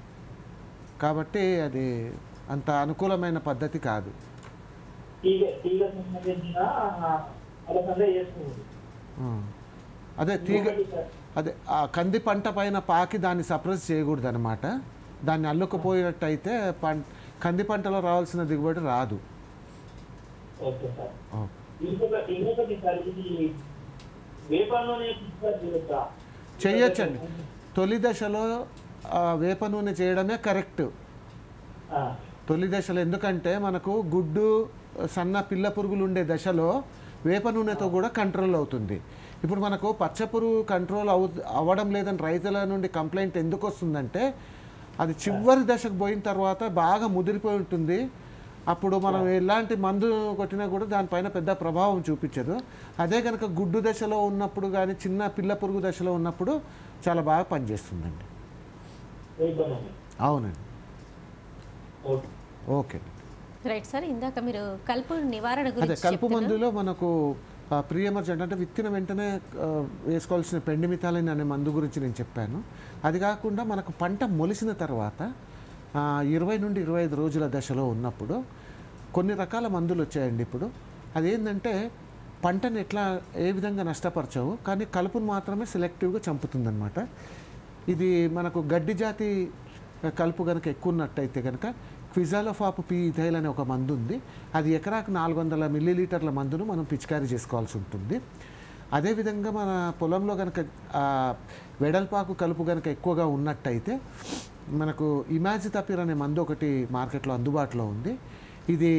కాబట్టి అది అంత అనుకూలమైన పద్ధతి కాదు. అదే తీగ అదే ఆ కంది పంట పైన పాకి దాన్ని సప్రెస్ చేయకూడదు అనమాట. దాన్ని అల్లుకుపోయినట్టయితే కంది పంటలో రావాల్సిన దిగుబడి రాదు. చెయ్యొచ్చండి. తొలి దశలో వేప నూనె చేయడమే కరెక్ట్. తొలి దశలో ఎందుకంటే మనకు గుడ్డు సన్న పిల్ల పురుగులు ఉండే దశలో వేప నూనెతో కూడా కంట్రోల్ అవుతుంది. ఇప్పుడు మనకు పచ్చపురుగు కంట్రోల్ అవ్వడం లేదని రైతుల నుండి కంప్లైంట్ ఎందుకు వస్తుందంటే అది చివరి దశకు పోయిన తర్వాత బాగా ముదిరిపోయి ఉంటుంది. అప్పుడు మనం ఎలాంటి మందు కొట్టినా కూడా దానిపైన పెద్ద ప్రభావం చూపించదు. అదే కనుక గుడ్డు దశలో ఉన్నప్పుడు కానీ చిన్న పిల్ల పురుగు దశలో ఉన్నప్పుడు చాలా బాగా పనిచేస్తుందండి. అవునండి. Okay right sir. ఇందాక మీరు కలుపు నివారణ అదే గురించి కలుపు మందులో మనకు ప్రియమర్జెంట్ అంటే విత్తిన వెంటనే వేసుకోవాల్సిన పెండిమిథాలిన్ అనే మందు గురించి నేను చెప్పాను. అది కాకుండా మనకు పంట మొలిసిన తర్వాత 20 నుండి 25 రోజుల దశలో ఉన్నప్పుడు కొన్ని రకాల మందులు వచ్చాయండి. ఇప్పుడు అదేంటంటే పంటను ఏ విధంగా నష్టపరచవు, కానీ కలుపును మాత్రమే సెలెక్టివ్గా చంపుతుందన్నమాట. ఇది మనకు గడ్డి జాతి కలుపు కనుక ఎక్కువ ఉన్నట్టయితే కనుక క్విజాలోఫాప్ పి-ఇథైల్ అనే ఒక మందు ఉంది. అది ఎకరాకు 400 మిల్లీలీటర్ల మందును మనం పిచికారీ చేసుకోవాల్సి ఉంటుంది. అదేవిధంగా మన పొలంలో కనుక వెడల్పాకు కలుపు కనుక ఎక్కువగా ఉన్నట్టయితే మనకు ఇమాజితపిర్ అనే మందు ఒకటి మార్కెట్లో అందుబాటులో ఉంది. ఇది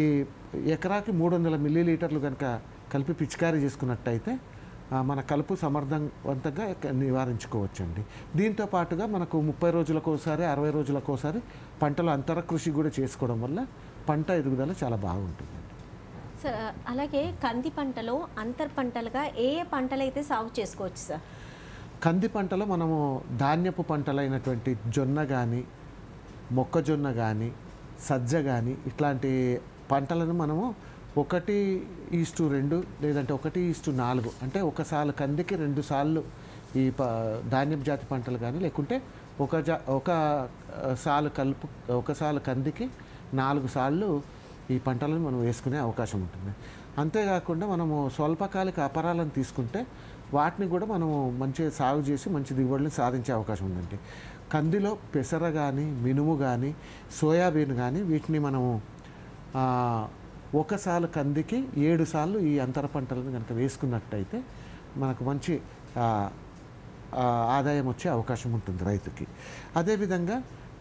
ఎకరాకి 300 మిల్లీలీటర్లు కనుక కలిపి పిచికారీ చేసుకున్నట్టయితే మన కలుపు సమర్థవంతంగా నివారించుకోవచ్చండి. దీంతో పాటుగా మనకు 30 రోజులకోసారి 60 రోజులకోసారి పంటల అంతర కృషి కూడా చేసుకోవడం వల్ల పంట ఎదుగుదల చాలా బాగుంటుందండి. సార్ అలాగే కంది పంటలో అంతర్ పంటలుగా ఏ ఏ పంటలు అయితే సాగు చేసుకోవచ్చు సార్? కంది పంటలో మనము ధాన్యపు పంటలైనటువంటి జొన్న కానీ, మొక్కజొన్న కానీ, సజ్జ కానీ ఇట్లాంటి పంటలను మనము 1:2 లేదంటే 1:4 అంటే ఒకసారి కందికి 2 సార్లు ఈ ధాన్యపు జాతి పంటలు కానీ, లేకుంటే ఒకసారి కందికి 4 సార్లు ఈ పంటలను మనం వేసుకునే అవకాశం ఉంటుంది. అంతేకాకుండా మనము స్వల్పకాలిక అపరాలను తీసుకుంటే వాటిని కూడా మనము మంచిగా సాగు చేసి మంచి దిగుబడులను సాధించే అవకాశం ఉందండి. కందిలో పెసర కానీ, మినుము కానీ, సోయాబీన్ కానీ వీటిని మనము ఒకసారి కందికి 7 సార్లు ఈ అంతర పంటలను కనుక వేసుకున్నట్టయితే మనకు మంచి ఆదాయం వచ్చే అవకాశం ఉంటుంది రైతుకి. అదేవిధంగా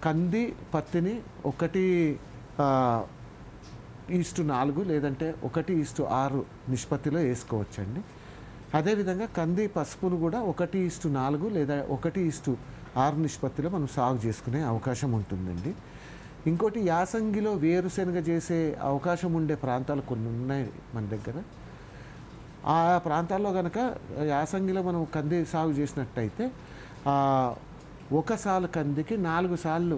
కంది పత్తిని 1:4 లేదంటే 1:6 నిష్పత్తిలో వేసుకోవచ్చండి. అదేవిధంగా కంది పసుపును కూడా 1:4 లేదా 1:6 నిష్పత్తిలో మనం సాగు చేసుకునే అవకాశం ఉంటుందండి. ఇంకోటి యాసంగిలో వేరుశెనగ చేసే అవకాశం ఉండే ప్రాంతాలు కొన్ని ఉన్నాయి మన దగ్గర. ఆ ప్రాంతాల్లో కనుక యాసంగిలో మనం కంది సాగు చేసినట్టయితే ఒకసారి కందికి 4 సార్లు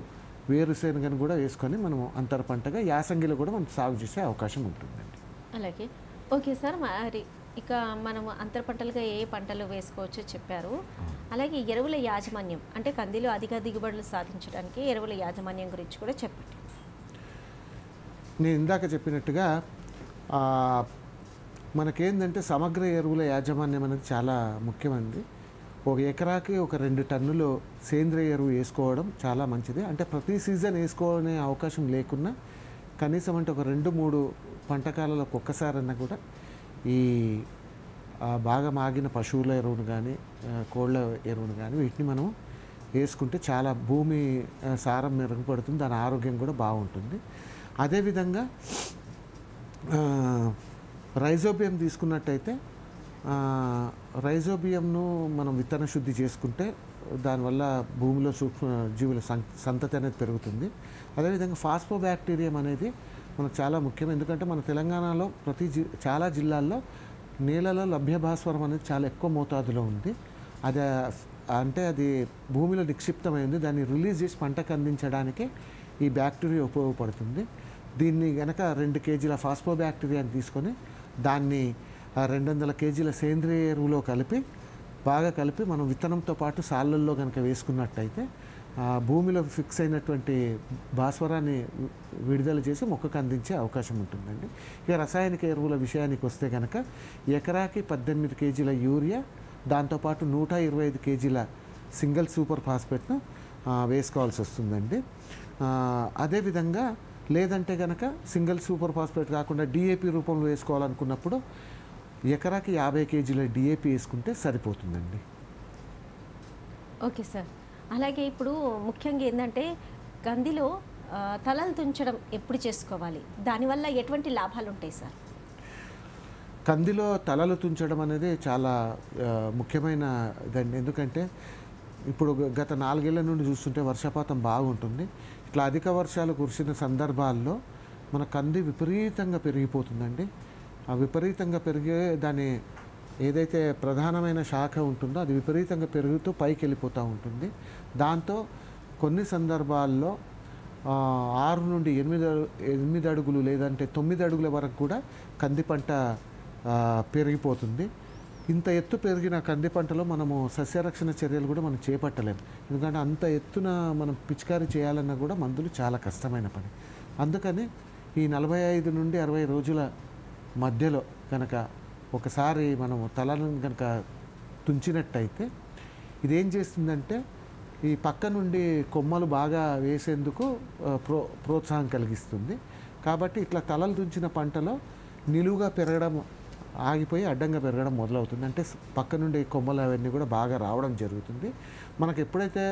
వేరుశెనగను కూడా వేసుకొని మనం అంతర పంటగా యాసంగిలో కూడా మనం సాగు చేసే అవకాశం ఉంటుందండి. అలాగే ఓకే సార్, మరి ఇక మనము అంతర పంటలుగా ఏ పంటలు వేసుకోవచ్చో చెప్పారు. అలాగే ఎరువుల యాజమాన్యం అంటే కందిలో అధిక దిగుబడులు సాధించడానికి ఎరువుల యాజమాన్యం గురించి కూడా చెప్పండి. నేను ఇందాక చెప్పినట్టుగా మనకేంటంటే సమగ్ర ఎరువుల యాజమాన్యం అనేది చాలా ముఖ్యమైనది. ఒక ఎకరాకి 2 టన్నులు సేంద్రియ ఎరువు వేసుకోవడం చాలా మంచిది. అంటే ప్రతి సీజన్ వేసుకోనే అవకాశం లేకున్నా కనీసం అంటే ఒక 2-3 పంటకాలలో ఒక్కసారన్నా కూడా ఈ బాగా మాగిన పశువుల ఎరువును కానీ, కోళ్ళ ఎరువును కానీ వీటిని మనం వేసుకుంటే చాలా భూమి సారం మెరుగుపడుతుంది, దాని ఆరోగ్యం కూడా బాగుంటుంది. అదేవిధంగా రైజోబియం తీసుకున్నట్టయితే రైజోబియంను మనం విత్తన శుద్ధి చేసుకుంటే దానివల్ల భూమిలో సూక్ష్మ జీవుల సంతతి అనేది పెరుగుతుంది. అదేవిధంగా ఫాస్ఫోబ్యాక్టీరియం అనేది మనకు చాలా ముఖ్యం. ఎందుకంటే మన తెలంగాణలో చాలా జిల్లాల్లో నేలలో లభ్య భాస్వరం అనేది చాలా ఎక్కువ మోతాదులో ఉంది. అది భూమిలో నిక్షిప్తమైంది. దాన్ని రిలీజ్ చేసి పంటకు అందించడానికి ఈ బ్యాక్టీరియా ఉపయోగపడుతుంది. దీన్ని గనక 2 కేజీల ఫాస్ఫోబ్యాక్టీరియాని తీసుకొని దాన్ని 200 కేజీల సేంద్రియ ఎరువులో బాగా కలిపి మనం విత్తనంతో పాటు సాళ్ళల్లో కనుక వేసుకున్నట్టయితే భూమిలో ఫిక్స్ అయినటువంటి భాస్వరాన్ని విడుదల చేసి మొక్కకు అందించే అవకాశం ఉంటుందండి. ఇక రసాయనిక ఎరువుల విషయానికి వస్తే కనుక ఎకరాకి 18 కేజీల యూరియా, దాంతోపాటు 125 కేజీల సింగిల్ సూపర్ ఫాస్ఫేట్ను వేసుకోవాల్సి వస్తుందండి. అదేవిధంగా లేదంటే కనుక సింగిల్ సూపర్ ఫాస్ఫేట్ కాకుండా డిఏపి రూపంలో వేసుకోవాలనుకున్నప్పుడు ఎకరాకి 50 కేజీల డిఏపి వేసుకుంటే సరిపోతుందండి. ఓకే సార్, అలాగే ఇప్పుడు ముఖ్యంగా ఏంటంటే కందిలో తలలు తుంచడం ఎప్పుడు చేసుకోవాలి, దానివల్ల ఎటువంటి లాభాలు ఉంటాయి సార్? కందిలో తలలు తుంచడం అనేది చాలా ముఖ్యమైన ఇదండి. ఎందుకంటే ఇప్పుడు గత 4 ఏళ్ల నుండి చూస్తుంటే వర్షపాతం బాగుంటుంది. ఇట్లా అధిక వర్షాలు కురిసిన సందర్భాల్లో మన కంది విపరీతంగా పెరిగిపోతుందండి. ఆ విపరీతంగా పెరిగే దాని ఏదైతే ప్రధానమైన శాఖ ఉంటుందో అది విపరీతంగా పెరుగుతూ పైకి వెళ్ళిపోతూ ఉంటుంది. దాంతో కొన్ని సందర్భాల్లో 6 నుండి 8 అడుగులు లేదంటే 9 అడుగుల వరకు కూడా కంది పంట పెరిగిపోతుంది. ఇంత ఎత్తు పెరిగిన కంది పంటలో మనము సస్యరక్షణ చర్యలు కూడా మనం చేపట్టలేము. ఎందుకంటే అంత ఎత్తున మనం పిచికారీ చేయాలన్నా కూడా మందులు చాలా కష్టమైన పని. అందుకని ఈ 45 నుండి 60 రోజుల మధ్యలో కనుక ఒకసారి మనము తలను కనుక తుంచినట్టయితే ఇదేం చేస్తుందంటే ఈ పక్క నుండి కొమ్మలు బాగా వేసేందుకు ప్రోత్సాహం కలిగిస్తుంది. కాబట్టి ఇట్లా తలలు తుంచిన పంటలో నిలువుగా పెరగడం ఆగిపోయి అడ్డంగా పెరగడం మొదలవుతుంది. అంటే పక్క నుండి కొమ్మలు అవన్నీ కూడా బాగా రావడం జరుగుతుంది. మనకు ఎప్పుడైతే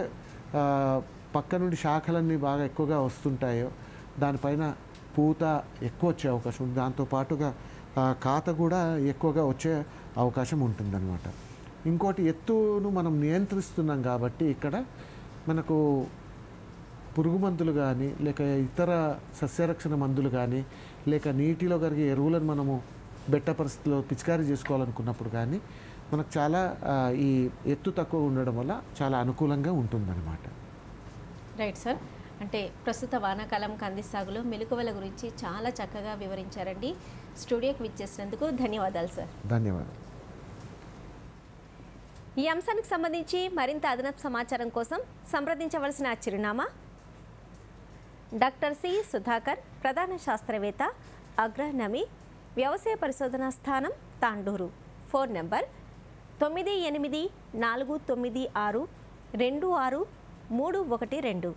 పక్క నుండి శాఖలన్నీ బాగా ఎక్కువగా వస్తుంటాయో దానిపైన పూత ఎక్కువ వచ్చే అవకాశం ఉంది. దాంతోపాటుగా ఖాత కూడా ఎక్కువగా వచ్చే అవకాశం ఉంటుందన్నమాట. ఇంకోటి ఎత్తును మనం నియంత్రిస్తున్నాం కాబట్టి ఇక్కడ మనకు పురుగు మందులు కానీ లేక ఇతర సస్యరక్షణ మందులు కానీ లేక నీటిలో కరిగే ఎరువులను మనము బెట్ట పరిస్థితిలో పిచికారీ చేసుకోవాలనుకున్నప్పుడు కానీ మనకు చాలా ఈ ఎత్తు తక్కువ ఉండడం వల్ల చాలా అనుకూలంగా ఉంటుందన్నమాట. Right sir. అంటే ప్రస్తుత వానాకాలం కంది సాగులో మెలకువల గురించి చాలా చక్కగా వివరించారండి. స్టూడియోకి విచ్చేసినందుకు ధన్యవాదాలు సార్. ధన్యవాదాలు. ఈ అంశానికి సంబంధించి మరింత అదనపు సమాచారం కోసం సంప్రదించవలసిన చిరునామా డాక్టర్ సి సుధాకర్, ప్రధాన శాస్త్రవేత్త, అగ్రనమి, వ్యవసాయ పరిశోధనా స్థానం, Tandur. Phone number 9846262312.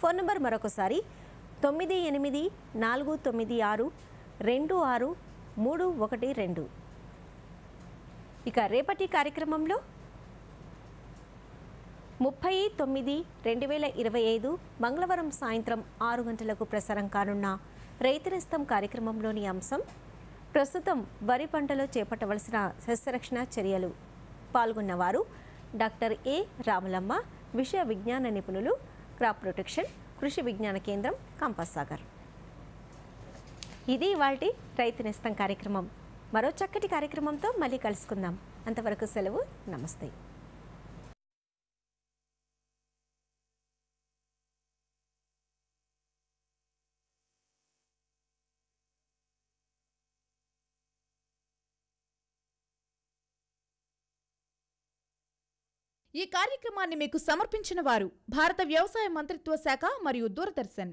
Phone number మరొకసారి 9846262312. ఇక రేపటి కార్యక్రమంలో 30/9/2025 మంగళవారం సాయంత్రం 6 గంటలకు ప్రసారం కానున్న రైతు నేస్తం కార్యక్రమంలోని అంశం ప్రస్తుతం వరి పంటలో చేపట్టవలసిన సస్యరక్షణ చర్యలు. పాల్గొన్నవారు డాక్టర్ ఏ రాములమ్మ, విషయ విజ్ఞాన నిపుణులు, క్రాప్ ప్రొటెక్షన్, కృషి విజ్ఞాన కేంద్రం, కంపస్ సాగర్. ఇది ఇవాల్టి రైతు నేస్తం కార్యక్రమం. మరో చక్కటి కార్యక్రమంతో మళ్ళీ కలుసుకుందాం. అంతవరకు సెలవు. నమస్తే. ఈ కార్యక్రమాన్ని మీకు సమర్పించిన వారు భారత వ్యవసాయ మంత్రిత్వ శాఖ మరియు దూరదర్శన్.